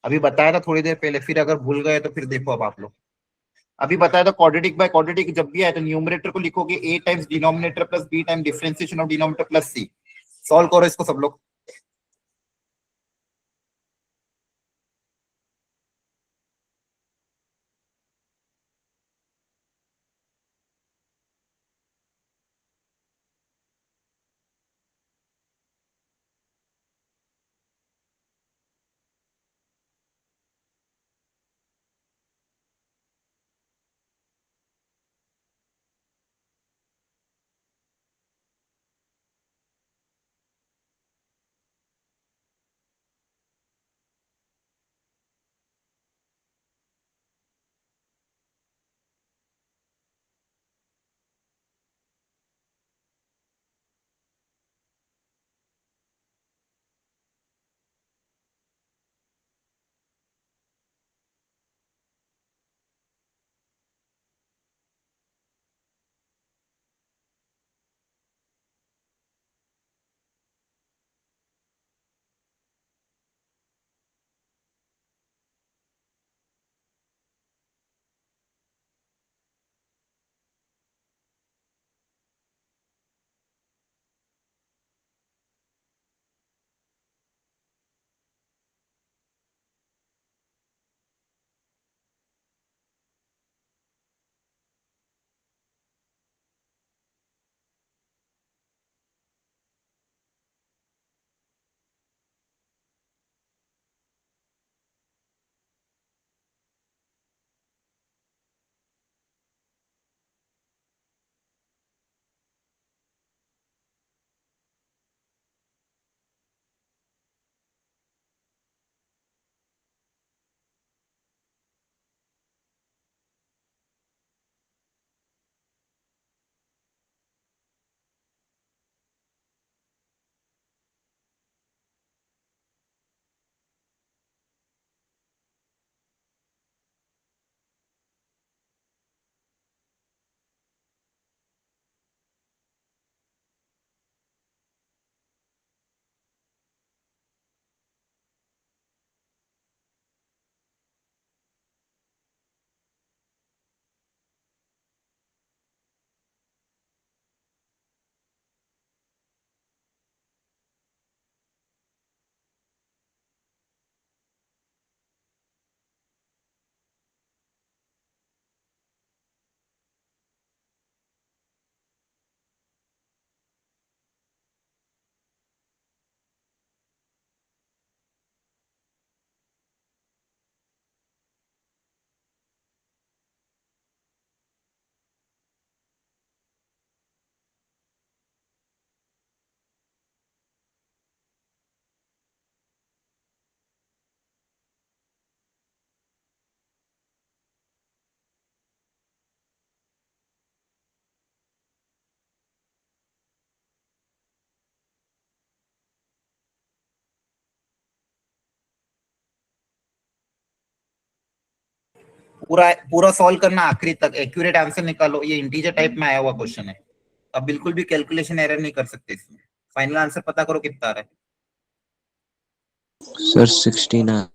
अभी बताया था थोड़ी देर पहले, फिर अगर भूल गए तो फिर देखो अब आप लोग। अभी बताया था क्वाड्रेटिक बाय क्वाड्रेटिक जब भी आए तो न्यूमरेटर को लिखोगे a times denominator plus b time differentiation of denominator plus c. Solve करो इसको सब लोग। पूरा पूरा सॉल्व करना आखिरी तक, एक्यूरेट आंसर निकालो। ये इंटीजर टाइप में आया हुआ क्वेश्चन है, अब बिल्कुल भी कैलकुलेशन एरर नहीं कर सकते इसमें। फाइनल आंसर पता करो कितना आ रहा है। सर 16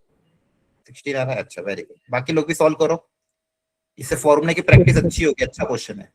16 आ रहा है, अच्छा वेरी गुड। बाकी लोग भी सॉल्व करो, इससे फॉर्मूले की प्रैक्टिस अच्छी होगी। अच्छा क्वेश्चन है।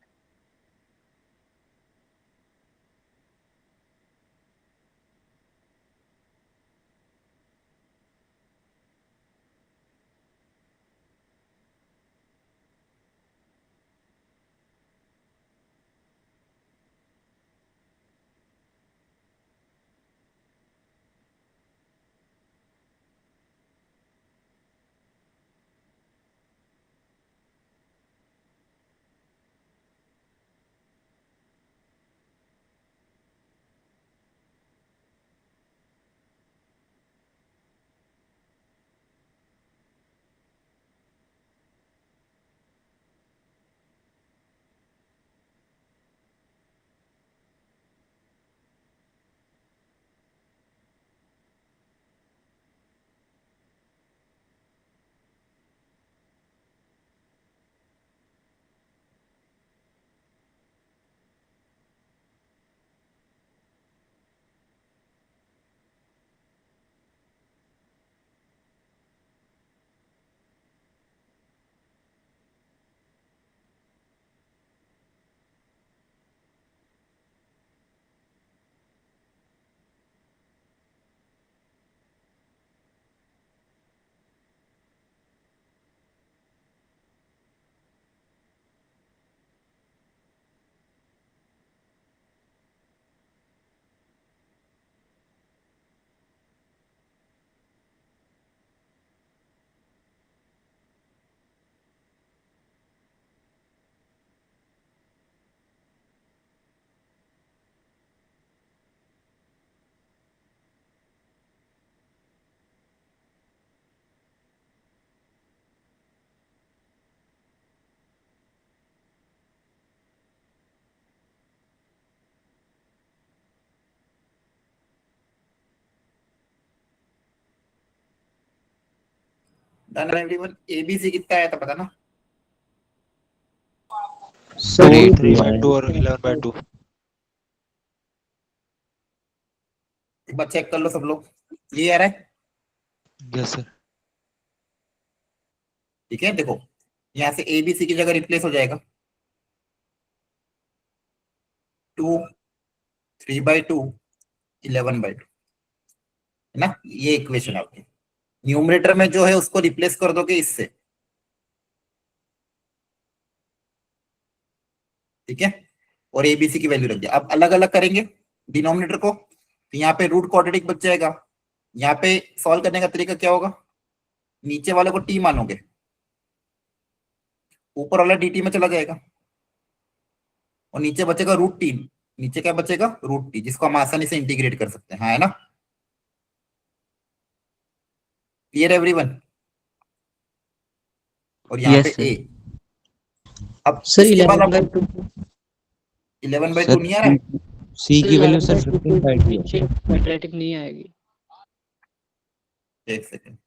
Done everyone. एबीसी कितना आया था पता ना? सर 3/2 और 11/2। एक बार चेक कर लो सब लोग, ये आ रहा है? Yes sir. ठीक है, देखो यहाँ से एबीसी की जगह रिप्लेस हो जाएगा 2, 3/2, 11/2, है ना? ये इक्वेशन आपकी न्यूमरेटर में जो है उसको रिप्लेस कर दोगे इससे, ठीक है? और एबीसी की वैल्यू रख दिया। अब अलग अलग करेंगे डिनोमिनेटर को, तो यहाँ पे रूट क्वाड्रेटिक बच जाएगा। यहाँ पे सॉल्व करने का तरीका क्या होगा? नीचे वाले को टी मानोगे, ऊपर वाला dt में चला जाएगा, और नीचे बचेगा √t। नीचे क्या बचेगा? √t, जिसको हम आसानी से इंटीग्रेट कर सकते हैं, हाँ है ना? Clear everyone? और यहाँ Yes, पे sir. a। अब सर इसके बाद 11/2 11/2 नहीं आ रहा है? C की वैल्यू सर 15/2 है। नीचे क्वाड्रेटिक नहीं आएगी। एक सेकेंड,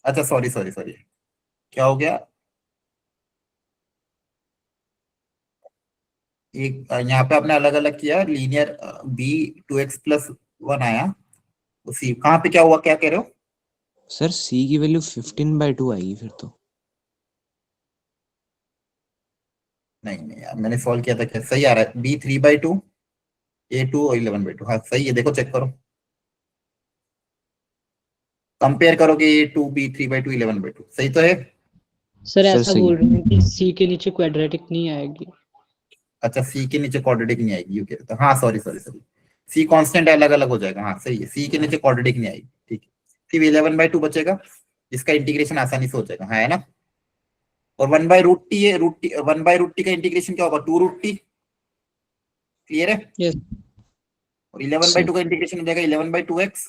अच्छा सॉरी सॉरी सॉरी, क्या हो गया? एक यहाँ पे आपने अलग अलग किया, लीनियर b 2x+1 आया, उसी कहाँ पे क्या हुआ, क्या कह रहे हो? सर C की वैल्यू 15/2 आएगी फिर तो। नहीं नहीं यार, मैंने सॉल्व किया था, क्या सही आ रहा है? b 3/2, a 2 और 11/2, हाँ सही है। देखो चेक करो, कंपेयर करोगे a 2 b 3/2 11/2, सही तो है? सर सर, ऐसा सही। बोल रहे हैं कि सी के नीचे क्वाड्रेटिक नहीं आएगी। अच्छा सी के नीचे क्वाड्रेटिक नहीं आएगी, ओके, तो हाँ सॉरी सॉरी सॉरी, सी कांस्टेंट अलग अलग हो जाएगा, हाँ सही है, सी के नीचे क्वाड्रेटिक नहीं आएगी, ठीक है। सिर्फ 11/2 बचेगा, जिसका इंटीग्रेशन आसानी से हो जाएगा, हाँ है ना? और 1/√t है, √t 1/√t का इंटीग्रेशन क्या होगा? 2√t, क्लियर है? यस और 11/2 का इंटीग्रेशन हो जाएगा 11/2x,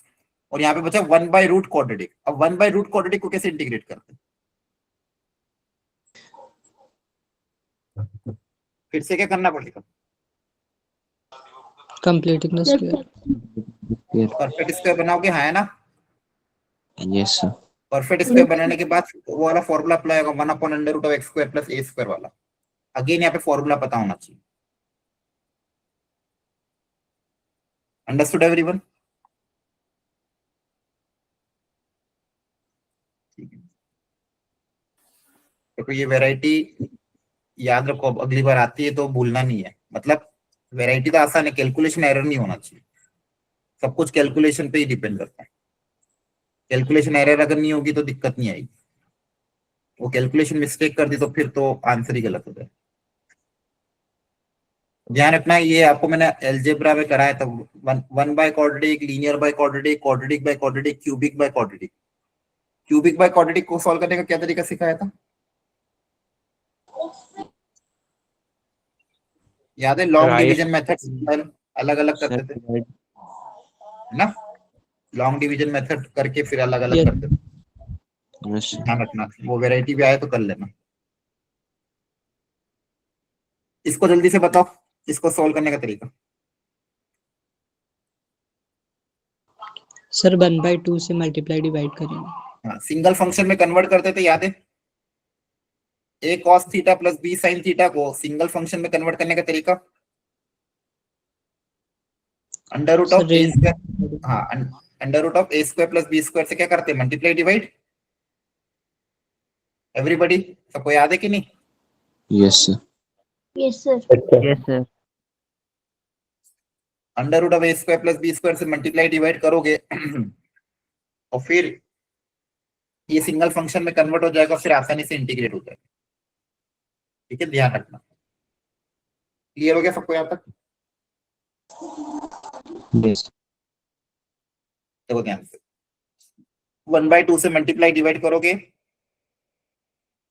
और यहाँ पे बचा 1/रूट क्वाड्रेटिक। अब 1/रूट क्वाड्रेटिक को कैसे इंटीग्रेट करते हैं? फिर से क्या करना पड़ेगा? Completing square. परफेक्ट स्क्वायर बनाओगे, हाँ है ना? Yes sir. परफेक्ट स्क्वायर बनाने के बाद वो वाला फॉर्मूला अप्लाई होगा 1/√x² प्लस a² वाला। अगेन यहाँ पे फॉर्मूला पता होना चाहिए। Understood everyone? तो ये वैरायटी याद रखो, अब अगली बार आती है तो भूलना नहीं है। मतलब वैरायटी तो आसान है, कैलकुलेशन एरर नहीं होना चाहिए। सब कुछ कैलकुलेशन पे ही डिपेंड करता है। कैलकुलेशन एरर अगर नहीं होगी तो दिक्कत नहीं आएगी। वो कैलकुलेशन मिस्टेक कर दी तो फिर तो आंसर ही गलत हो जाए। ध्यान रखना, ये आपको मैंने एलजेब्रा में कराया था। One by quadratic, linear by quadratic, quadratic by quadratic, cubic by quadratic. Cubic by quadratic को सॉल्व करने का क्या तरीका सिखाया था, याद है? लॉन्ग डिवीजन मेथड अलग अलग करते थे ना, लॉन्ग डिवीजन मेथड करके फिर अलग अलग करते थे। ध्यान रखना, वो वैरायटी भी आए तो कर लेना। इसको जल्दी से बताओ, इसको सॉल्व करने का तरीका। सर 1/2 से मल्टीप्लाई डिवाइड करेंगे। हाँ, सिंगल फंक्शन में कन्वर्ट करते थे, याद है? a cos theta plus b sin theta को सिंगल फंक्शन में कन्वर्ट करने का तरीका under root of a square. हाँ, under root of a² plus b² से क्या करते हैं, मल्टीप्लाई डिवाइड। एवरीबॉडी, सबको याद है कि नहीं? Yes sir. Yes sir. Yes, sir. Under root of a² plus b² से मल्टीप्लाई डिवाइड करोगे और फिर ये सिंगल फंक्शन में कन्वर्ट हो जाएगा, फिर आसानी से इंटीग्रेट हो जाएगा। ठीक है, ध्यान रखना। क्लियर हो गया सबको यहाँ तक? यस। देखो ध्यान से, 1/2 से मल्टीप्लाई डिवाइड करोगे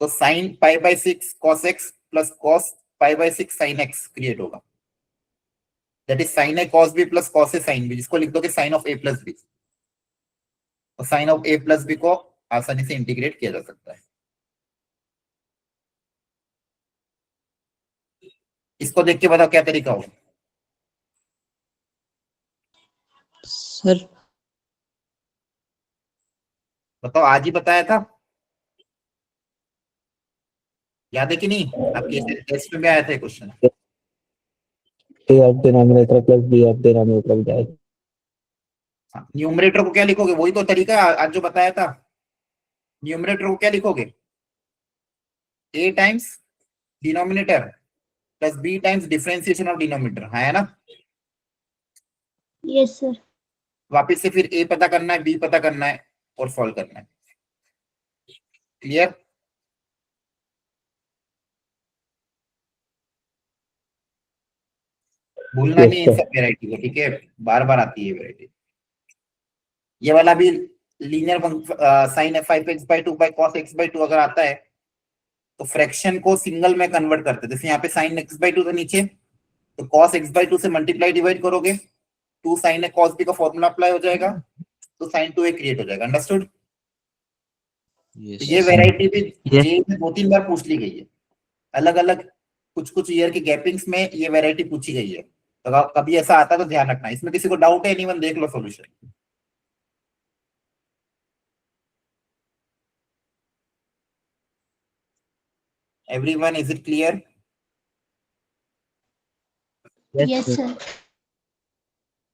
तो sine π/6 cos x plus cos π/6 sin x create होगा। That is sin a cos b plus cos a sin b, जिसको लिख दोगे sin of a plus b। और sin of a plus b को आसानी से इंटीग्रेट किया जा सकता है। इसको देख के बताओ क्या तरीका होगा। सर बताओ, आज ही बताया था, याद है कि नहीं? आपके टेस्ट में भी आया था question. a of denominator plus b of denominator हो जाएगा। न्यूमरेटर को क्या लिखोगे, वही तो तरीका है आज जो बताया था। न्यूमरेटर को क्या लिखोगे, a times denominator plus b times differentiation of denominator, है ना? Yes sir. वापस से फिर a पता करना है, b पता करना है और सॉल्व करना है। क्लियर? भूलना नहीं इन सब वेराइटी को, ठीक है? बार बार आती है वेराइटी। ये वाला भी linear sign f(5x/2 cos x/2) अगर आता है तो फ्रैक्शन को सिंगल में कन्वर्ट करते हैं। जैसे यहाँ पे sin x/2 था नीचे, तो cos x/2 से मल्टीप्लाई डिवाइड करोगे, 2 sin a cos b का फॉर्मूला अप्लाई हो जाएगा, तो sin 2a क्रिएट हो जाएगा। अंडरस्टूड? ये वेराइटी भी जेईई में 2-3 बार पूछ ली गई है, अलग अलग कुछ कुछ ईयर के गैपिंग्स में ये वेराइटी पूछी गई है। तो कभी ऐसा आता है तो ध्यान रखना। इसमें किसी को डाउट है, एनीवन देख लो solution. Everyone, is it clear? Yes sir.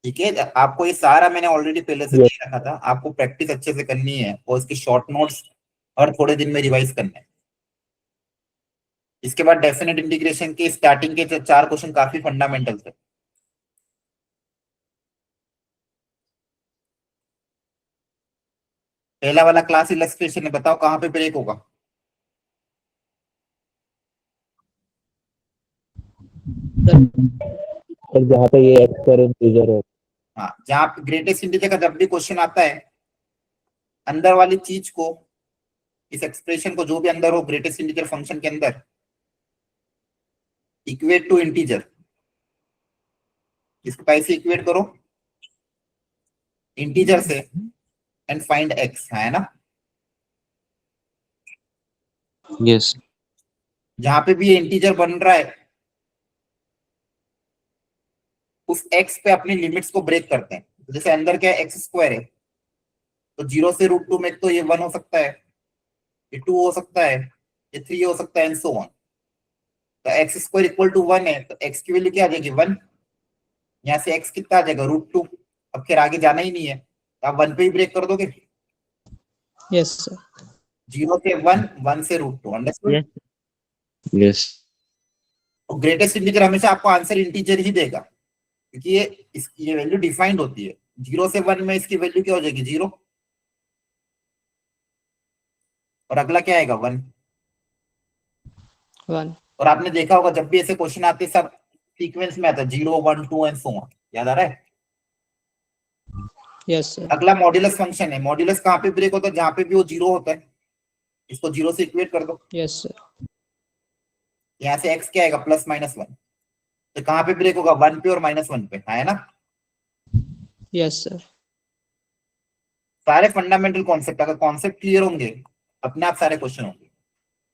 ठीक है, आपको ये सारा मैंने ऑलरेडी पहले से दे रखा था, आपको प्रैक्टिस अच्छे से करनी है और इसकी शॉर्ट नोट्स हर थोड़े दिन में रिवाइज करने हैं। इसके बाद डेफिनेट इंटीग्रेशन के स्टार्टिंग के 4 क्वेश्चन काफी फंडामेंटल थे। पहला वाला क्लास इलस्ट्रेशन है, बताओ कहां पे ब्रेक होगा? और जहाँ पे ये x² इंटीजर हो। हाँ, जहां ग्रेटेस्ट इंटीजर का जब भी क्वेश्चन आता है, अंदर वाली चीज को, इस एक्सप्रेशन को जो भी अंदर हो ग्रेटेस्ट इंटीजर फंक्शन के अंदर, इक्वेट टू इंटीजर। इसको कैसे इक्वेट करो? इंटीजर से, एंड फाइंड x, है ना? यस। जहां पे भी ये इंटीजर बन रहा है उस x पे अपनी लिमिट्स को ब्रेक करते हैं। जैसे अंदर क्या है, x² है, तो 0 से √2 में तो ये 1 हो सकता है, ये 2 हो सकता है, ये 3 हो सकता है, एंड सो ऑन। तो एक्स स्क्वायर इक्वल टू 1 है, तो एक्स की वैल्यू क्या आ जाएगी 1। यहाँ से एक्स कितना आ जाएगा √2। अब फिर आगे जाना ही नहीं है, तो आप 1 पे ही ब्रेक कर दोगे। Yes sir. 0 से 1, 1 से √2, अंडरस्टूड। Yes. Yes. तो ग्रेटेस्ट इंटीजर हमेशा आपको आंसर इंटीजर ही देगा, क्योंकि ये वैल्यू डिफाइंड होती है। 0 से 1 में इसकी वैल्यू क्या हो जाएगी 0, और अगला क्या आएगा 1। 1। और आपने देखा होगा जब भी ऐसे क्वेश्चन आते हैं सब सीक्वेंस में आता है, 0 1 2 एंड सो ऑन। याद आ रहा है। Yes sir. अगला मॉड्यूलस फंक्शन है। मॉड्यूलस कहाँ पे ब्रेक होता है, जहां पे भी वो 0 होता है, इसको 0 से इक्वेट कर दो। Yes sir. यहाँ से x क्या आएगा +-1। तो कहाँ पे ब्रेक होगा 1 पे और -1 पे, है ना। Yes sir. सारे फंडामेंटल कॉन्सेप्ट, अगर कॉन्सेप्ट क्लियर होंगे अपने आप सारे क्वेश्चन होंगे।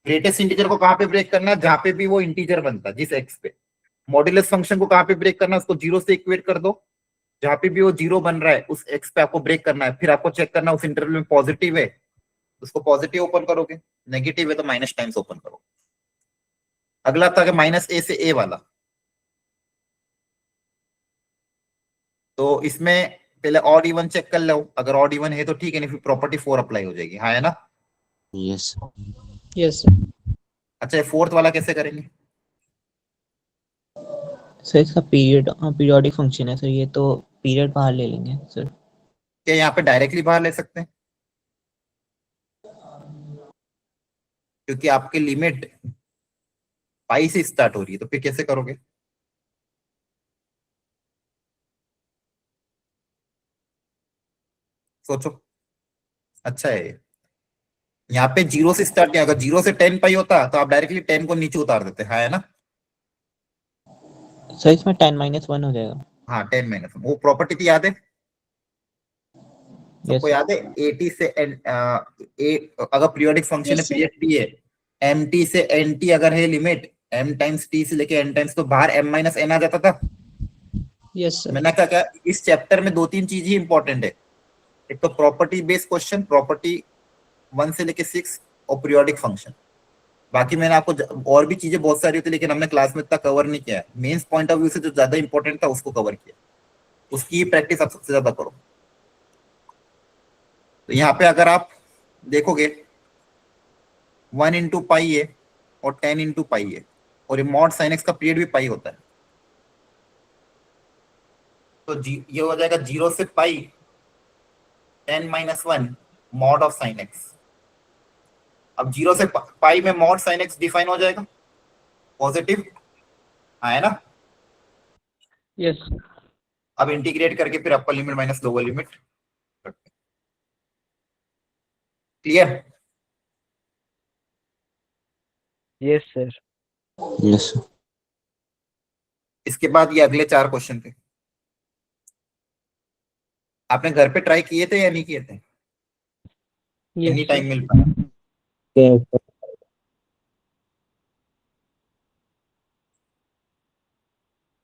ग्रेटेस्ट इंटीजर को कहाँ पे ब्रेक करना है, जहां पे भी वो इंटीजर बनता है जिस x पे। मॉड्यूलस फंक्शन को कहाँ पे ब्रेक करना है, उसको 0 से इक्वेट कर दो। जहां पे भी वो 0 बन रहा है उस x पे आपको ब्रेक करना है। फिर आपको चेक करना है उस इंटरवल में पॉजिटिव है, उसको पॉजिटिव ओपन करोगे, नेगेटिव है तो माइनस टाइम्स ओपन करोगे। अगला था कि -a से a वाला। तो इसमें पहले ऑड इवन चेक कर लो, अगर ऑड इवन है तो ठीक है, नहीं फिर प्रॉपर्टी 4 अप्लाई हो जाएगी, हाँ है ना। Yes. Yes sir. अच्छा ये फोर्थ वाला कैसे करेंगे। सर इसका पीरियोडिक फंक्शन है सर, ये तो पीरियड बाहर ले लेंगे सर। क्या यहाँ पे डायरेक्टली बाहर ले सकते हैं, क्योंकि आपकी लिमिट पाई से स्टार्ट हो रही है, तो फिर कैसे करोगे। सोचो। अच्छा है ये। यहाँ पे 0 से स्टार्ट नहीं, अगर 0 से 10 पाई होता तो आप डायरेक्टली 10 को नीचे उतार देते, हाँ है ना। सर इसमें 10-1 हो जाएगा। हाँ 10 - वो प्रॉपर्टी थी, याद है यस सबको, याद है। एटी से अगर पीरियोडिक फंक्शन है, Yes, sir. पीरियड टी है, एम टी से एन टी अगर है लिमिट, एम टाइम्स टी से लेके एन टाइम्स, तो बाहर m-n आ जाता था। Yes sir. मैंने क्या क्या इस चैप्टर में 2-3 चीज ही इंपॉर्टेंट है। एक तो प्रॉपर्टी बेस्ड क्वेश्चन, प्रॉपर्टी 1 से लेके 6, और पीरियोडिक फंक्शन। बाकी मैंने आपको और भी चीजें बहुत सारी होती, लेकिन हमने क्लास में इतना कवर नहीं किया है। मेंस पॉइंट ऑफ व्यू से जो ज्यादा इंपॉर्टेंट था उसको कवर किया, उसकी प्रैक्टिस आप सबसे ज्यादा करो। तो यहाँ पे अगर आप देखोगे 1 इंटू पाई है और 10 इंटू पाई है, और ये मॉड साइन एक्स का पीरियड भी पाई होता है। तो ये हो जाएगा 0 से पाई 10-1 मॉड ऑफ साइन एक्स। अब 0 से पाई में मॉड साइन एक्स डिफाइन हो जाएगा पॉजिटिव, हाँ है ना। यस। अब इंटीग्रेट करके फिर upper limit minus lower limit, clear. Yes sir. Yes. Sir. इसके बाद ये अगले 4 क्वेश्चन थे। आपने घर पे ट्राई किए थे या नहीं किए थे, कितनी यस टाइम सर। मिल पाया।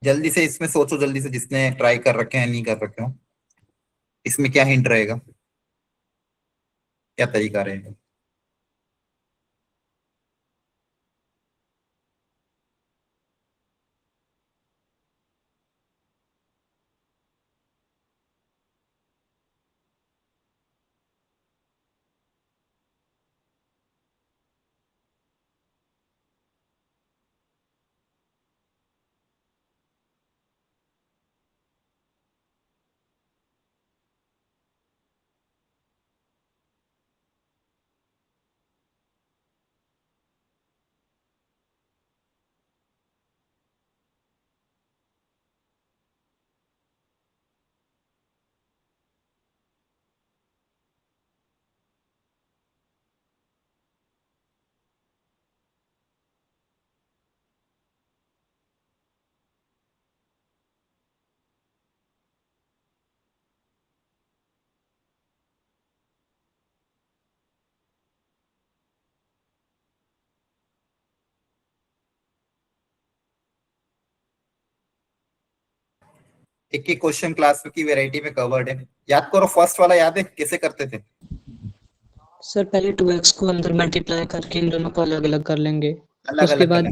जल्दी से इसमें सोचो, जल्दी से, जिसने ट्राई कर रखे हैं नहीं कर रखे हो, इसमें क्या हिंट रहेगा, क्या तरीका रहेगा। एक एक क्वेश्चन क्लास की वैरायटी में कवर्ड है। याद करो, फर्स्ट वाला याद है कैसे करते थे? सर पहले 2x को अंदर मल्टीप्लाई करके इन दोनों को अलग अलग कर लेंगे। अलग उसके अलग बाद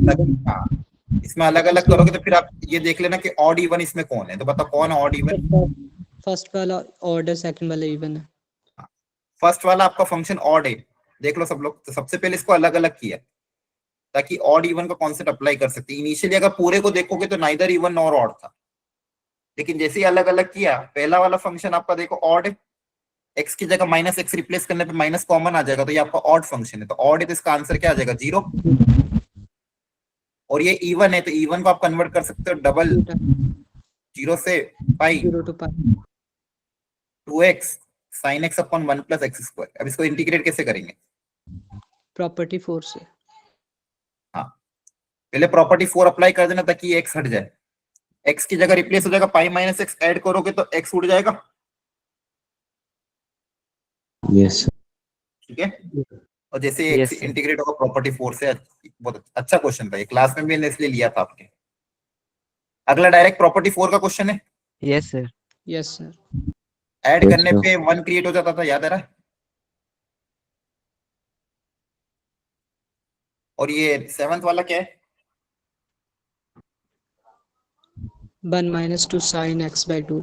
हाँ, इसमें अलग अलग करोगे तो फिर आप ये देख लेना कि ऑड इवन इसमें कौन है, तो बताओ कौन है ऑड इवन? फर्स्ट वाला ऑर्डर, सेकंड वाला इवन है। फर्स्ट वाला आपका फंक्शन ऑड है, देख लो सब लोग। तो सबसे पहले इसको अलग अलग किया ताकि ऑड इवन का कॉन्सेप्ट अप्लाई कर सकते। इनिशियली अगर पूरे को देखोगे तो नाइदर इवन नॉर ऑड था, लेकिन जैसे ही अलग अलग किया, पहला वाला फंक्शन आपका देखो ऑड है, एक्स की जगह माइनस एक्स रिप्लेस करने पे माइनस कॉमन आ जाएगा, तो ये आपका ऑड फंक्शन है। तो ऑड है तो इसका आंसर क्या आ जाएगा? 0। और ये इवन है तो इवन को आप कन्वर्ट कर सकते हो डबल, 0 से पाई 0 to pi 2x sin x upon 1 plus x square. अब इसको इंटीग्रेट कैसे करेंगे? प्रॉपर्टी 4 से। हाँ, पहले प्रॉपर्टी 4 अप्लाई कर देना ताकि ये x हट जाए। x की जगह रिप्लेस हो जाएगा, पाई माइनस एक्स ऐड करोगे तो x उड़ जाएगा। Yes. ठीक है, और जैसे Yes, x sir. इंटीग्रेट होगा प्रॉपर्टी 4 से। बहुत अच्छा क्वेश्चन था ये, क्लास में भी मैंने इसलिए लिया था आपके। अगला डायरेक्ट प्रॉपर्टी 4 का क्वेश्चन है। Yes, sir. Yes sir. Add Yes, करने sir. पे 1 क्रिएट हो जाता था, याद आ रहा है? और ये 7th वाला क्या है? 1 minus 2 sin x by 2।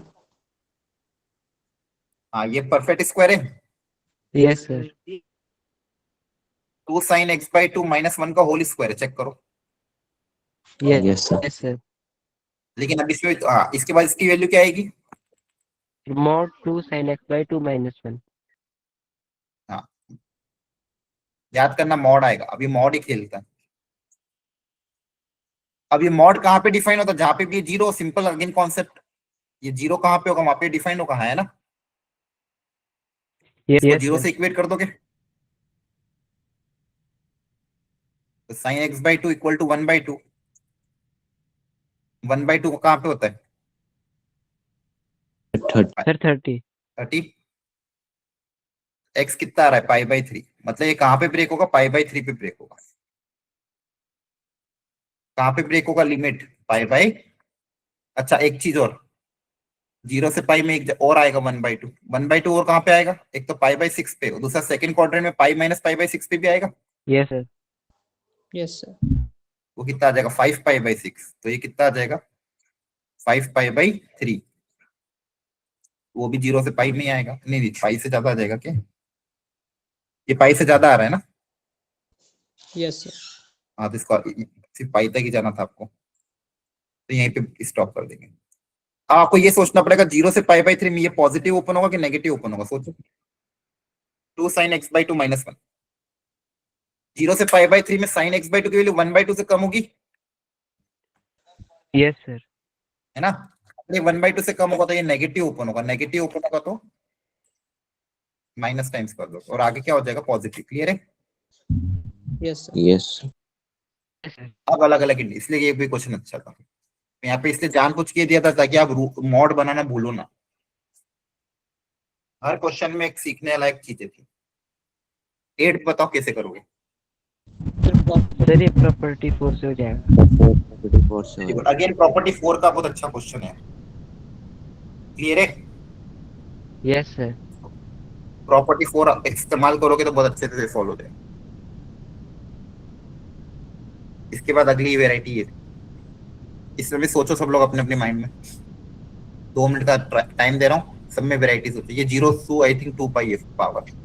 हाँ, ये परफेक्ट स्क्वायर है। Yes, sir. 2 sin x by 2 minus 1 का होल स्क्वायर है, चेक करो। Yes, Yes, sir. yes, sir. लेकिन अब इसमें इसके बाद इसकी वैल्यू क्या आएगी? Mod 2 sin x by 2 minus 1. हाँ, याद करना मॉड आएगा, अभी मॉड ही खेलता है। अब ये मॉड कहाँ पे डिफाइन होता है? जहां पे भी जीरो, सिंपल अगेन कॉन्सेप्ट। ये जीरो कहाँ पे होगा? वहां पे डिफाइन होगा, है ना? Yes, इसको yes, जीरो sir. से इक्वेट कर दोगे तो sine x by two equal to 1/2। 1/2 कहाँ पे होता है? 30. Sir, 30. 30। एक्स कितना आ रहा है? π/3। मतलब ये कहाँ पे ब्रेक होगा? π/3 पे ब्रेक होगा। कहाँ पे ब्रेक होगा? लिमिट π/। अच्छा, एक चीज और, 0 से पाई में एक और आएगा 1/2। 1/2 और कहाँ पे आएगा? एक तो π/6 पे, और दूसरा सेकंड क्वाड्रेंट में पाई माइनस π/6 पे भी आएगा। Yes, sir. Yes sir. वो कितना आ जाएगा? 5π/6। तो ये कितना आ जाएगा? 5π/3। वो भी 0 से पाई में ही आएगा। नहीं नहीं, पाई से ज्यादा आ जाएगा क्या? ये पाई से ज्यादा आ रहा है ना? Yes sir. हाँ, तो इसको सिर्फ पाई तक ही जाना था आपको, तो यहीं पे स्टॉप कर देंगे। आपको ये सोचना पड़ेगा 0 से π/3 में ये पॉजिटिव ओपन होगा कि नेगेटिव ओपन होगा? सोचो। 2 sin x by 2 minus 1। 0 से π/3 में sin x by 2 की वैल्यू 1/2 से कम होगी, Yes, sir. है ना? अगर ये 1/2 से कम होगा तो ये नेगेटिव ओपन होगा, नेगेटिव ओपन होगा तो माइनस टाइम्स कर दो, और आगे क्या हो जाएगा? पॉजिटिव। क्लियर है? Yes sir. Yes, sir. Yes, sir. अब अलग अलग, इसलिए ये भी क्वेश्चन अच्छा था। यहाँ पे इसलिए जानबूझ के दिया था ताकि आप मॉड बनाना भूलो ना। हर क्वेश्चन में एक सीखने लायक चीजें थी। 8 बताओ कैसे करोगे? Sir, ये property 4 से हो जाएगा. 44 से होगा. अगेन प्रॉपर्टी 4 का बहुत अच्छा क्वेश्चन है। क्लियर है? Yes, sir. प्रॉपर्टी 4 इस्तेमाल करोगे तो बहुत अच्छे से सॉल्व हो जाएगा। इसके बाद अगली वेराइटी है, इसमें भी सोचो सब लोग अपने अपने माइंड में। 2 मिनट का टाइम दे रहा हूँ, सब में वेराइटी सोचो। ये 0 टू आई थिंक 2π पावर।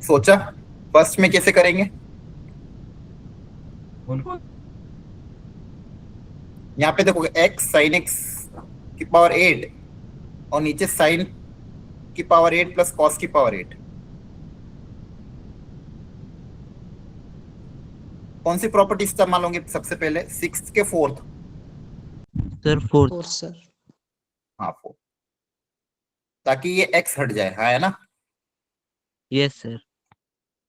सोचा फर्स्ट में कैसे करेंगे? यहाँ पे देखो x sin x की पावर 8 और नीचे sin की पावर 8 प्लस cos की पावर 8। कौन सी प्रॉपर्टी इस्तेमाल होंगे सबसे पहले? 6 के 4th? Sir fourth. 4 सर। हाँ 4, ताकि ये x हट जाए, हाँ है ना? Yes sir.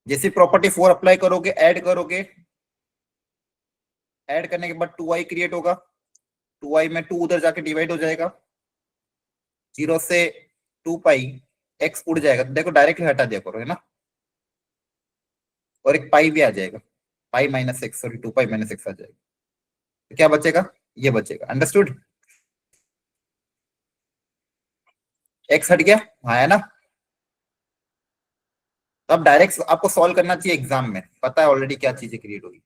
जैसी प्रॉपर्टी 4 अप्लाई करोगे, ऐड करोगे, ऐड करने के बाद 2i क्रिएट होगा, 2i में 2 उधर जाके डिवाइड हो जाएगा, 0 से 2 पाई x उड़ जाएगा, तो देखो डायरेक्टली हटा दिया करो, है ना? और एक पाई भी आ जाएगा, pi minus x, sorry 2 pi minus x आ जाएगा, तो क्या बचेगा? ये बचेगा। अंडरस्टूड? x हट गया, हाँ है ना? तो अब डायरेक्ट आपको सॉल्व करना चाहिए, एग्जाम में पता है ऑलरेडी क्या चीजें क्रिएट होगी।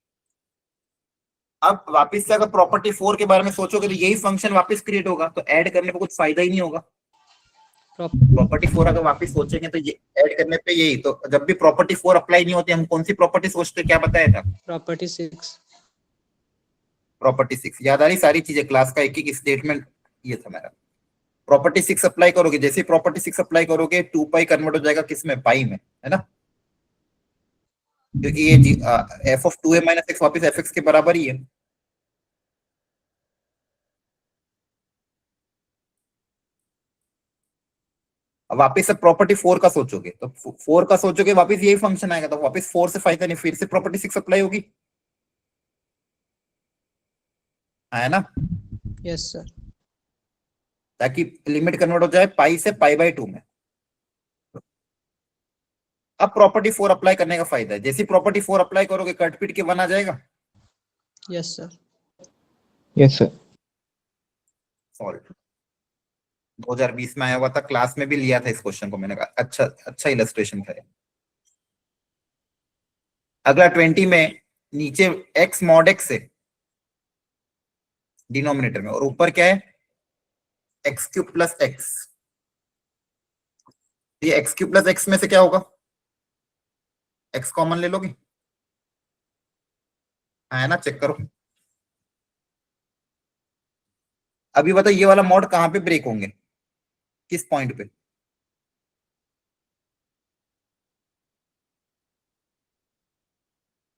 अब वापस से अगर प्रॉपर्टी 4 के बारे में सोचोगे तो यही फंक्शन वापस क्रिएट होगा, तो ऐड करने पे कुछ फायदा ही नहीं होगा। प्रॉपर्टी 4 अगर वापस सोचेंगे तो ये ऐड करने पे यही, तो जब भी प्रॉपर्टी 4 अप्लाई नहीं होती, हम कौन सी प्रॉपर्टी सोचते, क्या बताया था? प्रॉपर्टी 6। प्रॉपर्टी 6 याद आ रही सारी चीजें, क्लास का एक एक स्टेटमेंट ये था मेरा। प्रॉपर्टी 6 अप्लाई करोगे, जैसे प्रॉपर्टी 6 अप्लाई करोगे 2 पाई कन्वर्ट हो जाएगा किसमें? पाई में, है ना? क्योंकि ये f of 2a minus x वापिस fx के बराबर ही है। अब वापिस से प्रॉपर्टी 4 का सोचोगे, तो 4 का सोचोगे वापिस यही फंक्शन आएगा, तो वापिस 4 से फायदा नहीं, फिर से प्रॉपर्टी 6 अप्लाई होगी, है ना? Yes sir. ताकि लिमिट कन्वर्ट हो जाए पाई से पाई बाय 2 में। अब प्रॉपर्टी 4 अप्लाई करने का फायदा है, जैसी प्रॉपर्टी 4 अप्लाई करोगे कट पीट के 1 आ जाएगा। Yes sir. Yes sir. Solve 2020 में आया हुआ था, क्लास में भी लिया था इस क्वेश्चन को मैंने, कहा अच्छा अच्छा इलस्ट्रेशन था। अगला 20 में नीचे x मॉड x है डिनोमिनेटर में, और ऊपर क्या है? X cube plus x. ये एक्स क्यूब प्लस एक्स में से क्या होगा? x कॉमन ले लोगे, है ना? चेक करो। अभी बताओ ये वाला मॉड कहां पे ब्रेक होंगे, किस पॉइंट पे?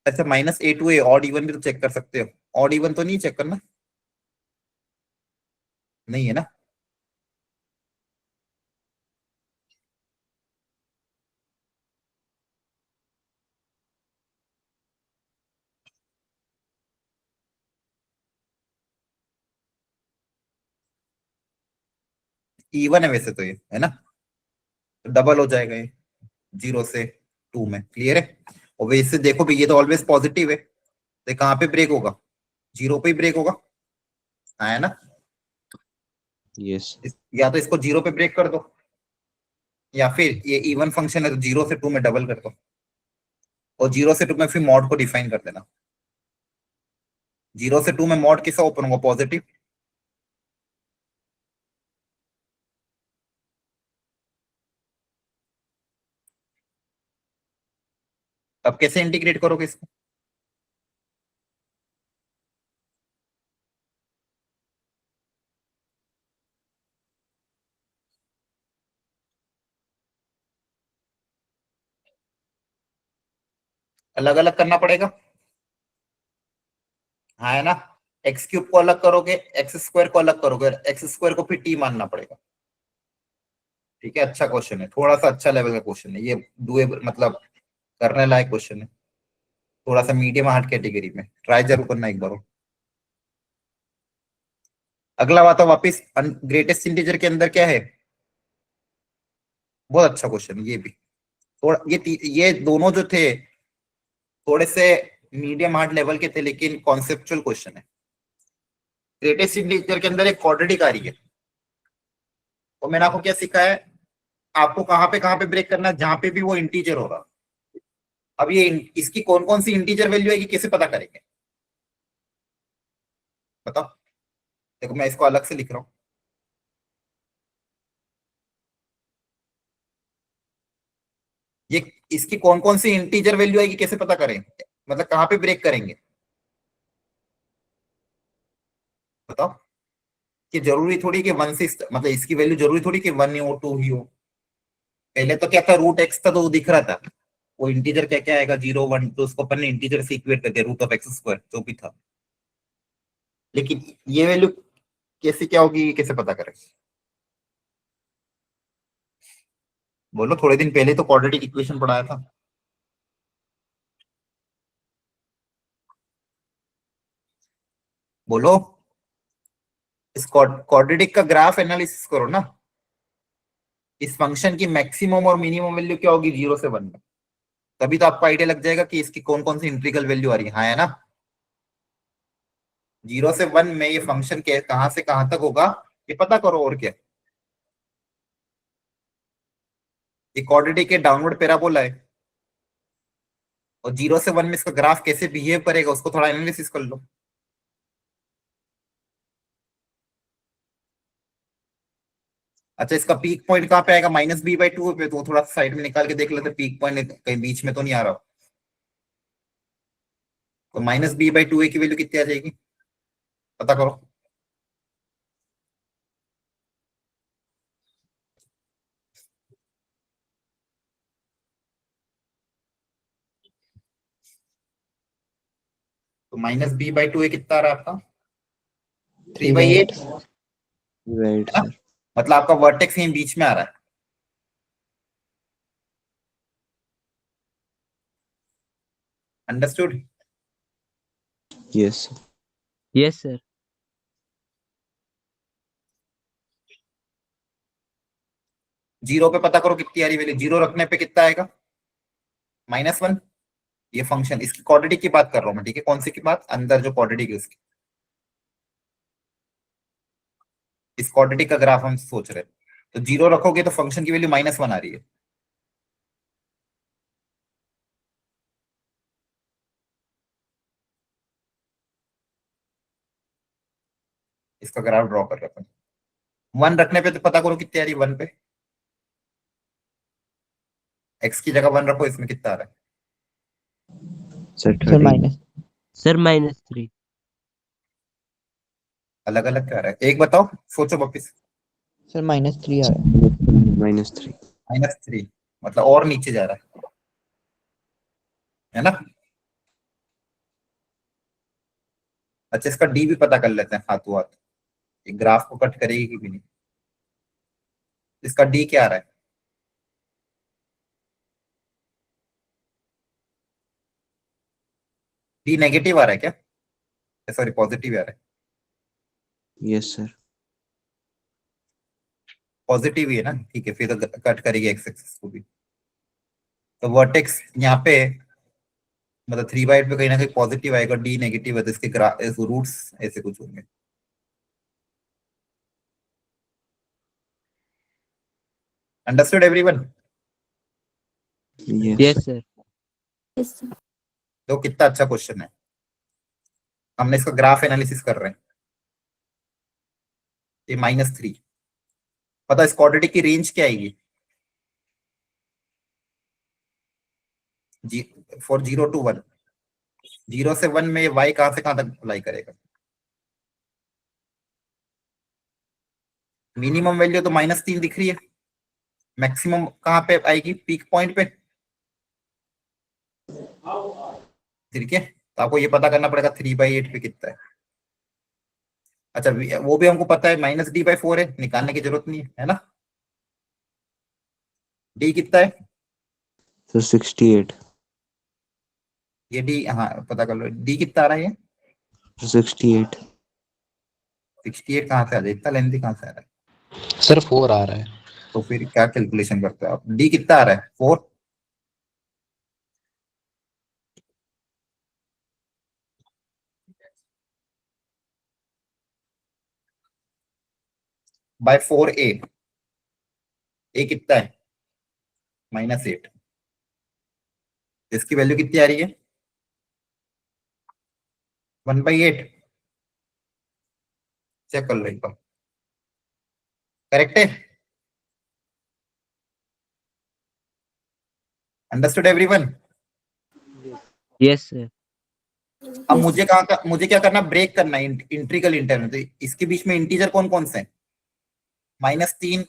अच्छा minus a to a, odd even भी तो चेक कर सकते हो, ऑड इवन तो नहीं चेक करना, नहीं है ना? इवन है वैसे तो ये, है ना? डबल हो जाएगा ये 0 से 2 में, क्लियर है? और वैसे देखो भी ये तो ऑलवेज पॉजिटिव है, तो कहां पे ब्रेक होगा? 0 पे ही ब्रेक होगा, है ना? Yes. या तो इसको 0 पे ब्रेक कर दो, या फिर ये इवन फंक्शन है तो 0 से 2 में डबल कर दो, और 0 से 2 में फिर मॉड को डिफाइन कर देना। 0 से 2 में मॉड किसका ओपन होगा? पॉजिटिव। अब कैसे इंटीग्रेट करोगे इसको? अलग अलग करना पड़ेगा, हाँ है ना? एक्स क्यूब को अलग करोगे, एक्स स्क्वायर को अलग करोगे, एक्स स्क्वायर को फिर टी मानना पड़ेगा। ठीक है, अच्छा क्वेश्चन है, थोड़ा सा अच्छा लेवल का क्वेश्चन है ये, डुएबल मतलब करने लायक क्वेश्चन है, थोड़ा सा मीडियम हार्ड कैटेगरी में, ट्राई जरूर करना एक बार। अगला बात है वापिस ग्रेटेस्ट इंटीजर के अंदर क्या है? बहुत अच्छा क्वेश्चन ये भी, थोड़ा ये दोनों जो थे थोड़े से मीडियम हार्ड लेवल के थे, लेकिन कॉन्सेप्चुअल क्वेश्चन है। ग्रेटेस्ट इंटीजर के अंदर एक क्वाड्रेटिक आ रही है, तो मैंने आपको क्या सिखाया है? आपको कहां पे ब्रेक करना है? जहां पे भी वो इंटीजर होगा। अब ये इसकी कौन कौन सी इंटीजर वैल्यू है, कैसे पता करेंगे बताओ? देखो मैं इसको अलग से लिख रहा हूं, ये इसकी कौन कौन सी इंटीजर वैल्यू आएगी कैसे पता करें, मतलब कहाँ पे ब्रेक करेंगे बताओ। कि जरूरी थोड़ी कि वन से मतलब इसकी वैल्यू जरूरी थोड़ी कि वन हो टू ही हो। पहले तो क्या था, रूट एक्स था तो वो दिख रहा था, वो इंटीजर क्या क्या आएगा 0 1, तो उसको अपन ने इंटीजर से इक्वेट कर दिया, रूट ऑफ एक्स स्क्वायर जो भी था। लेकिन ये वैल्यू कैसे क्या होगी, कैसे पता करें बोलो, थोड़े दिन पहले तो क्वाड्रेटिक इक्वेशन पढ़ाया था। बोलो, इस क्वाड्रेटिक का ग्राफ एनालिसिस करो ना, इस फंक्शन की मैक्सिमम और मिनिमम वैल्यू क्या होगी 0 से 1 में, तभी तो आपको आइडिया लग जाएगा कि इसकी कौन कौन सी इंटीग्रल वैल्यू आ रही है। हाँ है ना, 0 से 1 में ये फंक्शन के कहां से कहां तक होगा ये पता करो, और क्या। ये क्वाड्रेटिक के डाउनवर्ड पैराबोला है, और 0 से 1 में इसका ग्राफ कैसे बिहेव करेगा उसको थोड़ा एनालिसिस कर लो। अच्छा, इसका पीक पॉइंट कहाँ पे आएगा, -b/2 पे, तो थोड़ा साइड में निकाल के देख लेते, पीक पॉइंट कहीं बीच में तो नहीं आ रहा। तो -b/2 की वैल्यू कितनी आ जाएगी पता करो। तो -b/2 कितना आ रहा है आपका 3/8 राइट है ना, सर। मतलब आपका वर्टेक्स यहीं बीच में आ रहा है। Understood. Yes Yes, sir. Zero पे पता करो कितनी आ रही वैल्यू, जीरो रखने पे कितना आएगा -1। ये फंक्शन, इसकी क्वाड्रेटिक की बात कर रहा हूँ मैं, ठीक है, कौन सी की बात, अंदर जो क्वाड्रेटिक है उसकी, इस क्वाड्रेटिक का ग्राफ हम सोच रहे हैं। तो जीरो रखोगे तो फंक्शन की वैल्यू -1 आ रही है। इसका ग्राफ ड्रॉ कर रहे हैं। 1 रखने पे तो पता करो कितनी आ रही है 1 पे, एक्स की जगह 1 रखो, इसमें कितना आ रहा है सर। Sir 13 minus Sir, -3. अलग अलग क्या आ रहा है, एक बताओ, सोचो वापिस। सर -3 आ रहा -3 -3 मतलब और नीचे जा रहा है ना। अच्छा, इसका डी भी पता कर लेते हैं हाथों हाथ, ये ग्राफ को कट करेगी कि भी नहीं। इसका डी क्या आ रहा है, डी नेगेटिव आ रहा है क्या, सॉरी पॉजिटिव आ रहा है, यस सर। पॉजिटिव ही है ना, ठीक है, फिर तो कट करेगी एक्स एक्सिस को भी। तो वर्टेक्स यहाँ पे मतलब 3/8 पे कहीं ना कहीं पॉजिटिव आएगा, डी नेगेटिव है, तो इसके रूट्स ऐसे कुछ होंगे। Understood everyone. Yes Yes, sir. तो कितना अच्छा क्वेश्चन है, हमने इसका ग्राफ एनालिसिस कर रहे हैं। ये -3, पता है इस क्वाड्रेटिक की रेंज क्या आएगी जी, फॉर 0 to 1, 0 से 1 में y कहां से कहां तक अप्लाई करेगा। मिनिमम वैल्यू तो -3 दिख रही है, मैक्सिमम कहां पे आएगी पीक पॉइंट पे, ठीक है, तो आपको ये पता करना पड़ेगा 3/8 पे कितना है। अच्छा, वो भी हमको पता है -d/4 है, निकालने की जरूरत नहीं है ना। डी कितना है, सर 68 ये डी, हाँ पता कर लो, डी कितना आ रहा है ये 68 68 कहाँ से आ जाए, इतना लेंथी कहाँ से आ रहा है। सर 4 आ रहा है। तो फिर क्या कैलकुलेशन करते हो आप, डी कितना आ रहा है 4, बाय 4a, ए कितना है -8, इसकी वैल्यू कितनी आ रही है 1/8, चेक कर लो एक बार, करेक्ट है। Understood everyone? Yes, sir. अब मुझे क्या करना, ब्रेक करना है इंट्रीगल इंटरवल। तो इसके बीच में इंटीजर कौन कौन से हैं? -3,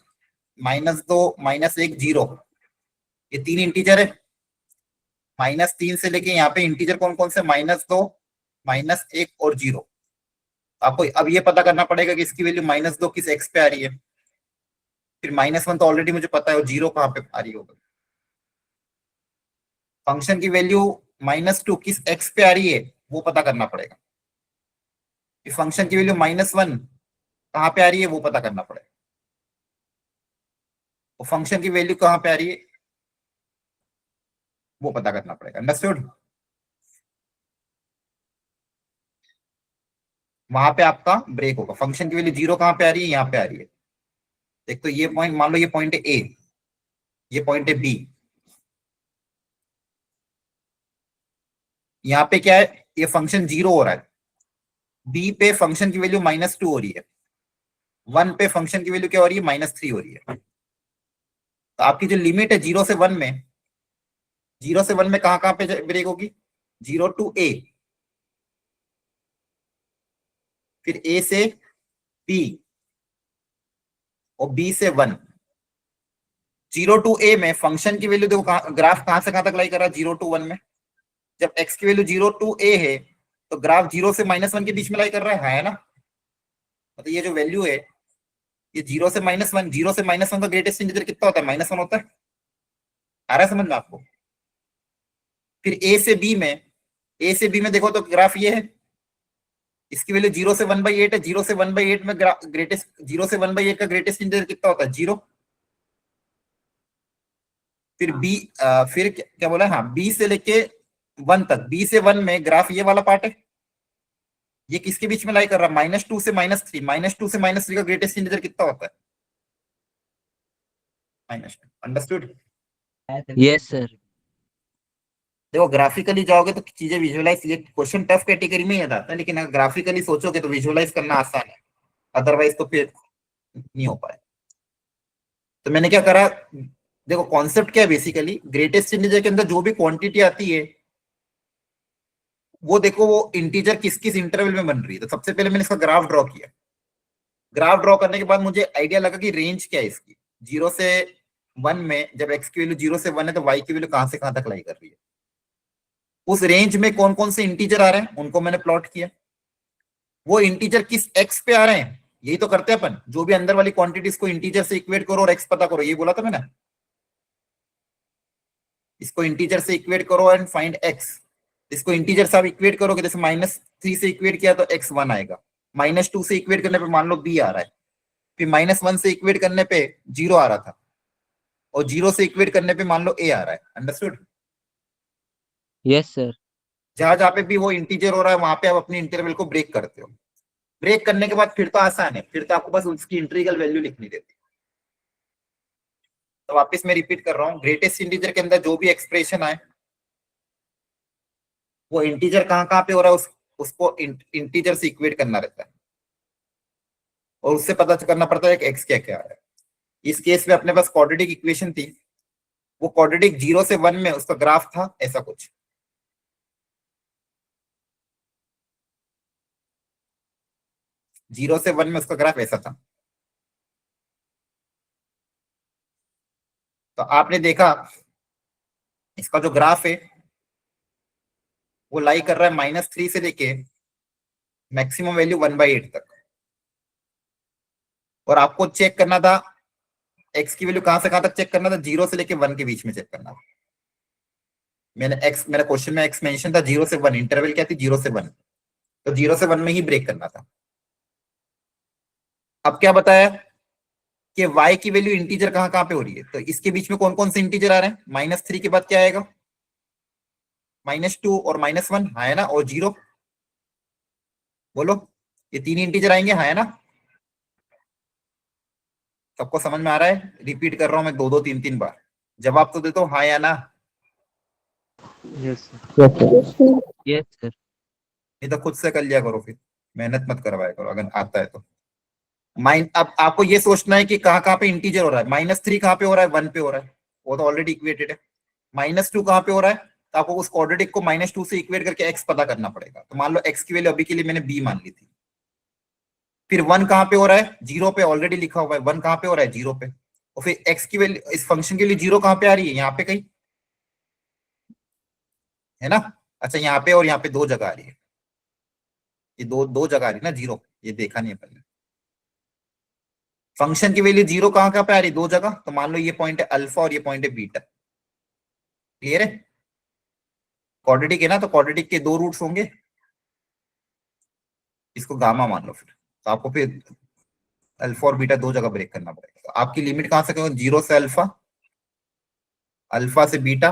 -2, -1, 0, ये 3 इंटीजर है। -3 से लेके यहाँ पे इंटीजर कौन कौन से? -2, -1 और 0। आपको अब ये पता करना पड़ेगा कि इसकी वैल्यू -2 किस एक्स पे आ रही है। फिर -1 तो ऑलरेडी मुझे पता है, और 0 कहाँ पे आ रही होगी। फंक्शन की वैल्यू -2 किस एक्स पे आ रही है वो पता करना पड़ेगा। फिर फंक्शन की वैल्यू -1 कहाँ पे आ रही है वो पता करना पड़ेगा। और फंक्शन की वैल्यू कहाँ पे आ रही है वो पता करना पड़ेगा। अंडरस्टूड? वहां पे आपका ब्रेक होगा। फंक्शन की वैल्यू 0 कहाँ पे आ रही है? यहाँ पे आ रही है। एक तो ये पॉइंट मान लो, ये पॉइंट है ए, ये पॉइंट है बी। यहाँ पे क्या है? ये फंक्शन 0 हो रहा है। बी पे फंक्शन की वैल्यू -2 हो रही है। 1 पे फंक्शन की वैल्यू क्या हो रही है? -3 हो रही है। तो आपकी जो लिमिट है 0 से 1 में, 0 से 1 में कहाँ पे ब्रेक होगी? 0 to a, फिर a से b और b से 1। 0 to a में फंक्शन की वैल्यू देखो, ग्राफ कहां से कहां तक लाई कर रहा है? 0 to 1 में। जब x की वैल्यू 0 to a है तो ग्राफ 0 से -1 के बीच में लाई कर रहा है ना? मतलब ये जो वैल्यू है ये 0 से -1, 0 से -1 का ग्रेटेस्ट इंटीजर कितना होता है? -1 होता है। आ रहा है समझ में आपको? फिर a से b में देखो तो ग्राफ ये है, इसकी वैल्यू 0 से 1/8 है। 0 से 1/8 में ग्रेटेस्ट 0 से 1/8 का ग्रेटेस्ट इंटीजर कितना होता है? 0। फिर b फिर क्या बोला? हाँ, b से लेके 1 तक, b से 1 में ग्राफ ये वाला पार्ट है। ये किसके बीच में लाई कर रहा है? -2 से -3। -2 से -3 का ग्रेटेस्ट इंटीजर कितना होता है? -2। अंडरस्टूड? Yes, sir. देखो ग्राफिकली जाओगे तो चीजें विजुअलाइज, ये क्वेश्चन टफ कैटेगरी में याद आता है, लेकिन अगर ग्राफिकली सोचोगे तो विजुअलाइज करना आसान है, अदरवाइज तो फिर नहीं हो पाए। तो मैंने क्या करा, देखो कॉन्सेप्ट क्या है बेसिकली, ग्रेटेस्ट इंटीजर के अंदर जो भी क्वांटिटी आती है वो देखो वो इंटीजर किस किस इंटरवल में बन रही है। तो सबसे पहले मैंने इसका ग्राफ ड्रॉ किया। ग्राफ ड्रॉ करने के बाद मुझे आइडिया लगा कि रेंज क्या है इसकी। 0 से 1 में जब x की वैल्यू 0 से 1 है तो y की वैल्यू कहां से कहां तक लाई कर रही है। उस रेंज में कौन कौन से इंटीजर आ रहे हैं उनको मैंने प्लॉट किया। वो इंटीजर किस x पे आ रहे हैं, यही तो करते हैं अपन, जो भी अंदर वाली क्वांटिटीज को इंटीजर से इक्वेट करो और x पता करो, ये बोला था मैंने। इसको इंटीजर से इक्वेट करो एंड फाइंड x। इसको इंटीजर से आप इक्वेट करोगे, जैसे -3 से इक्वेट किया तो x 1 आएगा। -2 से इक्वेट करने पे मान लो b आ रहा है। फिर -1 से इक्वेट करने पे 0 आ रहा था, और 0 से इक्वेट करने पे मान लो a आ रहा है। अंडरस्टूड? Yes, sir. जहां जहां पे भी वो इंटीजर हो रहा है वहां पे आप अपने इंटरवल को ब्रेक करते हो। ब्रेक करने के बाद फिर तो आसान है, फिर तो आपको बस उसकी इंटीग्रल वैल्यू लिखनी देती है। तो वापस मैं रिपीट कर रहा हूँ, ग्रेटेस्ट इंटीजर के अंदर जो भी एक्सप्रेशन आए वो इंटीजर कहाँ पे हो रहा है उसको इंटीजर से इक्वेट करना रहता है, और उससे पता करना पड़ता है कि एक्स क्या क्या है। इस केस में अपने पास क्वाड्रेटिक इक्वेशन थी, वो क्वाड्रेटिक 0 से 1 में उसका ग्राफ था ऐसा कुछ। जीरो से 1 में उसका ग्राफ ऐसा था। तो आपने देखा इसका जो ग्राफ है वो लाई कर रहा है -3 से लेके मैक्सिमम वैल्यू 1/8 तक। और आपको चेक करना था x की वैल्यू कहां से कहां तक चेक करना था? 0 से लेके 1 के बीच में चेक करना था। मेरा क्वेश्चन में x मेंशन था 0 से 1, इंटरवल क्या थी? 0 से 1। तो 0 से 1 में ही ब्रेक करना था। अब क्या बताया कि y की वैल्यू इंटीजर कहां पे हो रही है, तो इसके बीच में कौन कौन से इंटीजर आ रहे हैं? -3 के बाद क्या आएगा? -2 और -1, हाँ है ना, और 0। बोलो, ये 3 इंटीजर आएंगे, हाँ है ना? सबको समझ में आ रहा है? रिपीट कर रहा हूं मैं 2-2 3-3 बार, जवाब तो दे दो हाँ या ना। Yes, sir. Yes, sir. Yes, sir. नहीं तो खुद से कर लिया करो, फिर मेहनत मत करवाया करो अगर आता है तो। अब आपको ये सोचना है कि कहाँ पे इंटीजर हो रहा है। -3 कहाँ पे हो रहा है? 1 पे हो रहा है, वो तो ऑलरेडी इक्वेटेड है। -2 कहाँ पे हो रहा है, तो आपको उस क्वाड्रेटिक को -2 से इक्वेट करके x पता करना पड़ेगा। तो मान लो x की वैल्यू अभी के लिए मैंने b मान ली थी। फिर 1 कहाँ पे हो रहा है, 0 पे ऑलरेडी लिखा हुआ है, 1 कहाँ पे हो रहा है, 0 पे। और फिर x की वैल्यू इस फंक्शन के लिए 0 कहाँ पे आ रही है, यहाँ पे कहीं, है ना। अच्छा यहाँ पे और यहाँ पे दो जगह आ रही है, ये दो जगह आ रही है ना 0, ये देखा नहीं है पहले। फंक्शन की वैल्यू 0 कहाँ कहाँ पे आ रही है, दो जगह। तो मान लो ये पॉइंट है अल्फा और ये पॉइंट है बीटा। क्लियर है, क्वाड्रेटिक है ना, तो क्वाड्रेटिक के दो रूट्स होंगे, इसको गामा मान लो फिर। तो आपको फिर अल्फा और बीटा दो जगह ब्रेक करना पड़ेगा। तो आपकी लिमिट कहां से कहोगे, 0 से अल्फा, अल्फा से बीटा,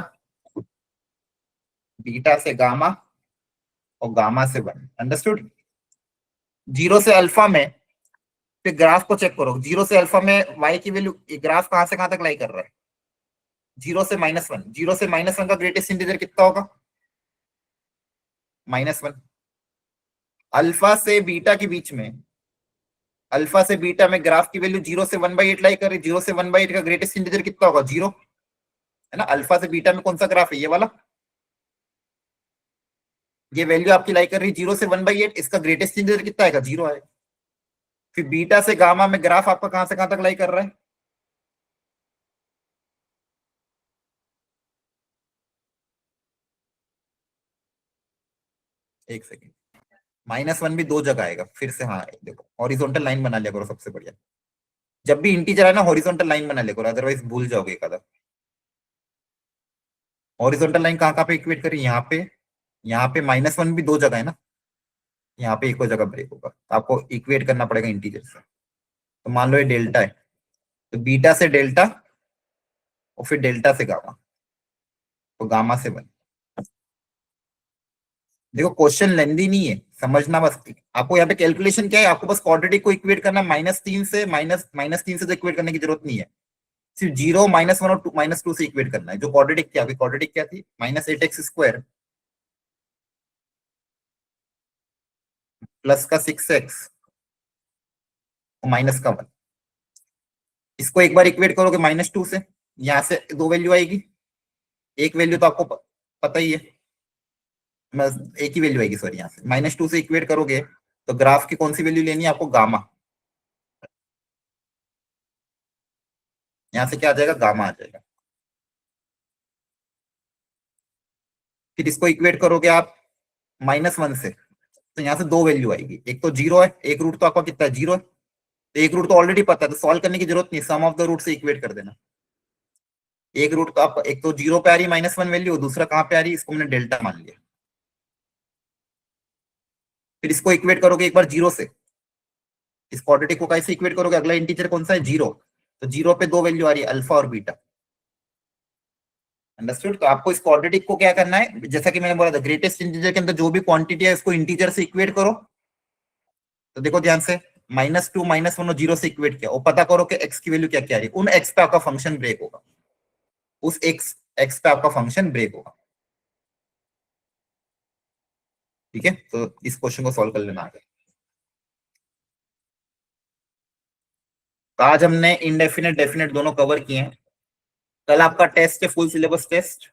बीटा से गामा और गामा से 1। अंडरस्टूड। 0 से अल्फा में फिर ग्राफ को चेक करो, 0 से अल्फा में y की वैल्यू, ग्राफ कहां से कहां तक लाई कर रहा है, 0 से -1। 0 से -1 का ग्रेटेस्ट इंटीजर कितना होगा, -1। अल्फा से बीटा के बीच में, अल्फा से बीटा में ग्राफ की वैल्यू 0 से 1/8 लाई कर रही, 0 से 1/8 का ग्रेटेस्ट इंटीजर कितना होगा, 0, है ना। अल्फा से बीटा में कौन सा ग्राफ है, ये वाला। ये वैल्यू आपकी लाई कर रही 0 से 1/8, इसका ग्रेटेस्ट इंटीजर कितना आएगा, 0 आएगा। फिर बीटा से गामा में ग्राफ आपका कहां से कहां तक लाई कर रहा है, एक सेकेंड, -1 भी दो जगह आएगा फिर से। हाँ देखो, हॉरिजॉन्टल लाइन बना लिया करो, सबसे बढ़िया। जब भी इंटीजर है ना, हॉरिजॉन्टल लाइन बना लिया करो, अदरवाइज भूल जाओगे कदम। हॉरिजॉन्टल लाइन कहाँ कहाँ पे इक्वेट करी, यहाँ पे -1 भी दो जगह है ना, यहाँ पे एक और जगह ब्रेक होगा, तो आपको इक्वेट करना पड़ेगा इंटीजर से। तो मान लो ये डेल्टा है, तो बीटा से डेल्टा और फिर डेल्टा से गामा, तो गामा से 1। देखो क्वेश्चन लेंदी नहीं है, समझना बस। आपको यहाँ पे कैलकुलेशन क्या है, आपको बस क्वाड्रेटिक को इक्वेट करना, -3 से -3 से तो इक्वेट करने की जरूरत नहीं है, सिर्फ 0, -1 और -2 से इक्वेट करना है। जो क्वाड्रेटिक क्या, अभी क्वाड्रेटिक क्या थी, -8x² प्लस का 6x माइनस का 1। इसको एक बार इक्वेट करोगे -2 से, यहां से दो वैल्यू आएगी, एक वैल्यू तो आपको पता ही है, एक ही वैल्यू आएगी, सॉरी। यहाँ से -2 से इक्वेट करोगे तो ग्राफ की कौन सी वैल्यू लेनी है आपको, गामा। यहां से क्या आ जाएगा, गामा आ जाएगा। फिर इसको इक्वेट करोगे आप -1 से, तो यहाँ से दो वैल्यू आएगी, एक तो 0 है, एक रूट तो आपका कितना है, 0 है, तो एक रूट तो ऑलरेडी पता है, तो सॉल्व करने की जरूरत नहीं, सम ऑफ द रूट से इक्वेट कर देना। एक रूट तो आप, एक तो 0 पे आ रही -1 वैल्यू, दूसरा कहाँ पे आ रही, इसको मैंने डेल्टा मान लिया। फिर इसको इक्वेट करोगे एक बार 0 से, इस क्वाड्रेटिक को कैसे इक्वेट करोगे, अगला इंटीजर कौन सा है, 0, तो 0 पे दो वैल्यू आ रही है, अल्फा और बीटा। अंडरस्टूड। तो आपको इस क्वाड्रेटिक को क्या करना है, जैसा कि मैंने बोला था, ग्रेटेस्ट इंटीजर के अंदर जो भी क्वांटिटी है उसको इंटीजर से इक्वेट करो। तो देखो ध्यान से, -2, -1 और 0 से इक्वेट किया, और पता करो कि x की वैल्यू क्या क्या आ रही है, उन x पे आपका फंक्शन ब्रेक होगा, उस x पे आपका फंक्शन ब्रेक होगा। ठीक है, तो इस क्वेश्चन को सॉल्व कर लेना आगे। तो आज हमने इनडेफिनेट डेफिनेट दोनों कवर किए हैं। कल आपका टेस्ट है, फुल सिलेबस टेस्ट,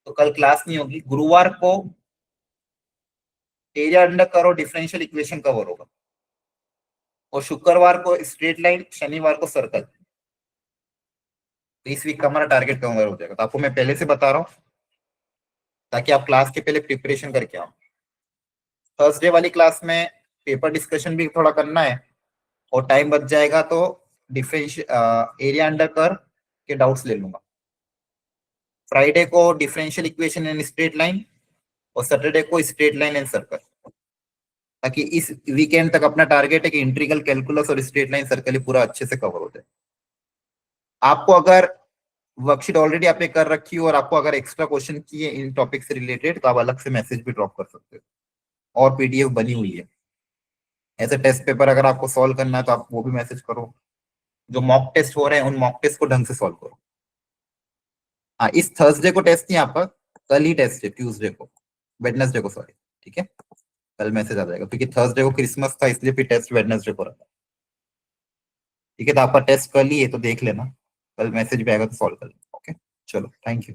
तो कल क्लास नहीं होगी। गुरुवार को एरिया अंडर कर्व और डिफरेंशियल इक्वेशन कवर होगा, और शुक्रवार को स्ट्रेट लाइन, शनिवार को सर्कल। तो इस वीक का हमारा टारगेट कवर हो जाएगा। तो आपको मैं पहले से बता रहा हूँ ताकि आप क्लास के पहले प्रिपरेशन करके आओ। थर्सडे वाली क्लास में पेपर डिस्कशन भी थोड़ा करना है, और टाइम बच जाएगा तो एरिया अंडर कर्व के डाउट्स ले लूंगा। फ्राइडे को differential equation and straight line, और सैटरडे को स्ट्रेट लाइन एंड सर्कल, ताकि इस वीकेंड तक अपना टारगेट है कि इंटीग्रल कैलकुलस और स्ट्रेट लाइन सर्कल ही पूरा अच्छे से कवर हो जाए। आपको अगर वर्कशीट ऑलरेडी आपने कर रखी हो और आपको अगर एक्स्ट्रा क्वेश्चन किए इन टॉपिक से रिलेटेड, तो आप अलग से मैसेज भी ड्रॉप कर सकते हो, और पीडीएफ बनी हुई है। ऐसे टेस्ट पेपर अगर आपको सॉल्व करना है तो आप वो भी मैसेज करो। जो मॉक टेस्ट हो रहे हैं उन मॉक टेस्ट को ढंग से सॉल्व करो। हाँ, इस थर्सडे को टेस्ट नहीं आपका, कल ही टेस्ट है, ट्यूसडे को, वेडनेसडे को, सॉरी। ठीक है, कल मैसेज आ जाएगा, क्योंकि थर्सडे को क्रिसमस था, इसलिए फिर टेस्ट वेडनेसडे को रखा। ठीक है, तो आपका टेस्ट कल ही है, तो देख लेना, कल मैसेज भी आएगा तो सॉल्व कर लेना। ओके, चलो, थैंक यू।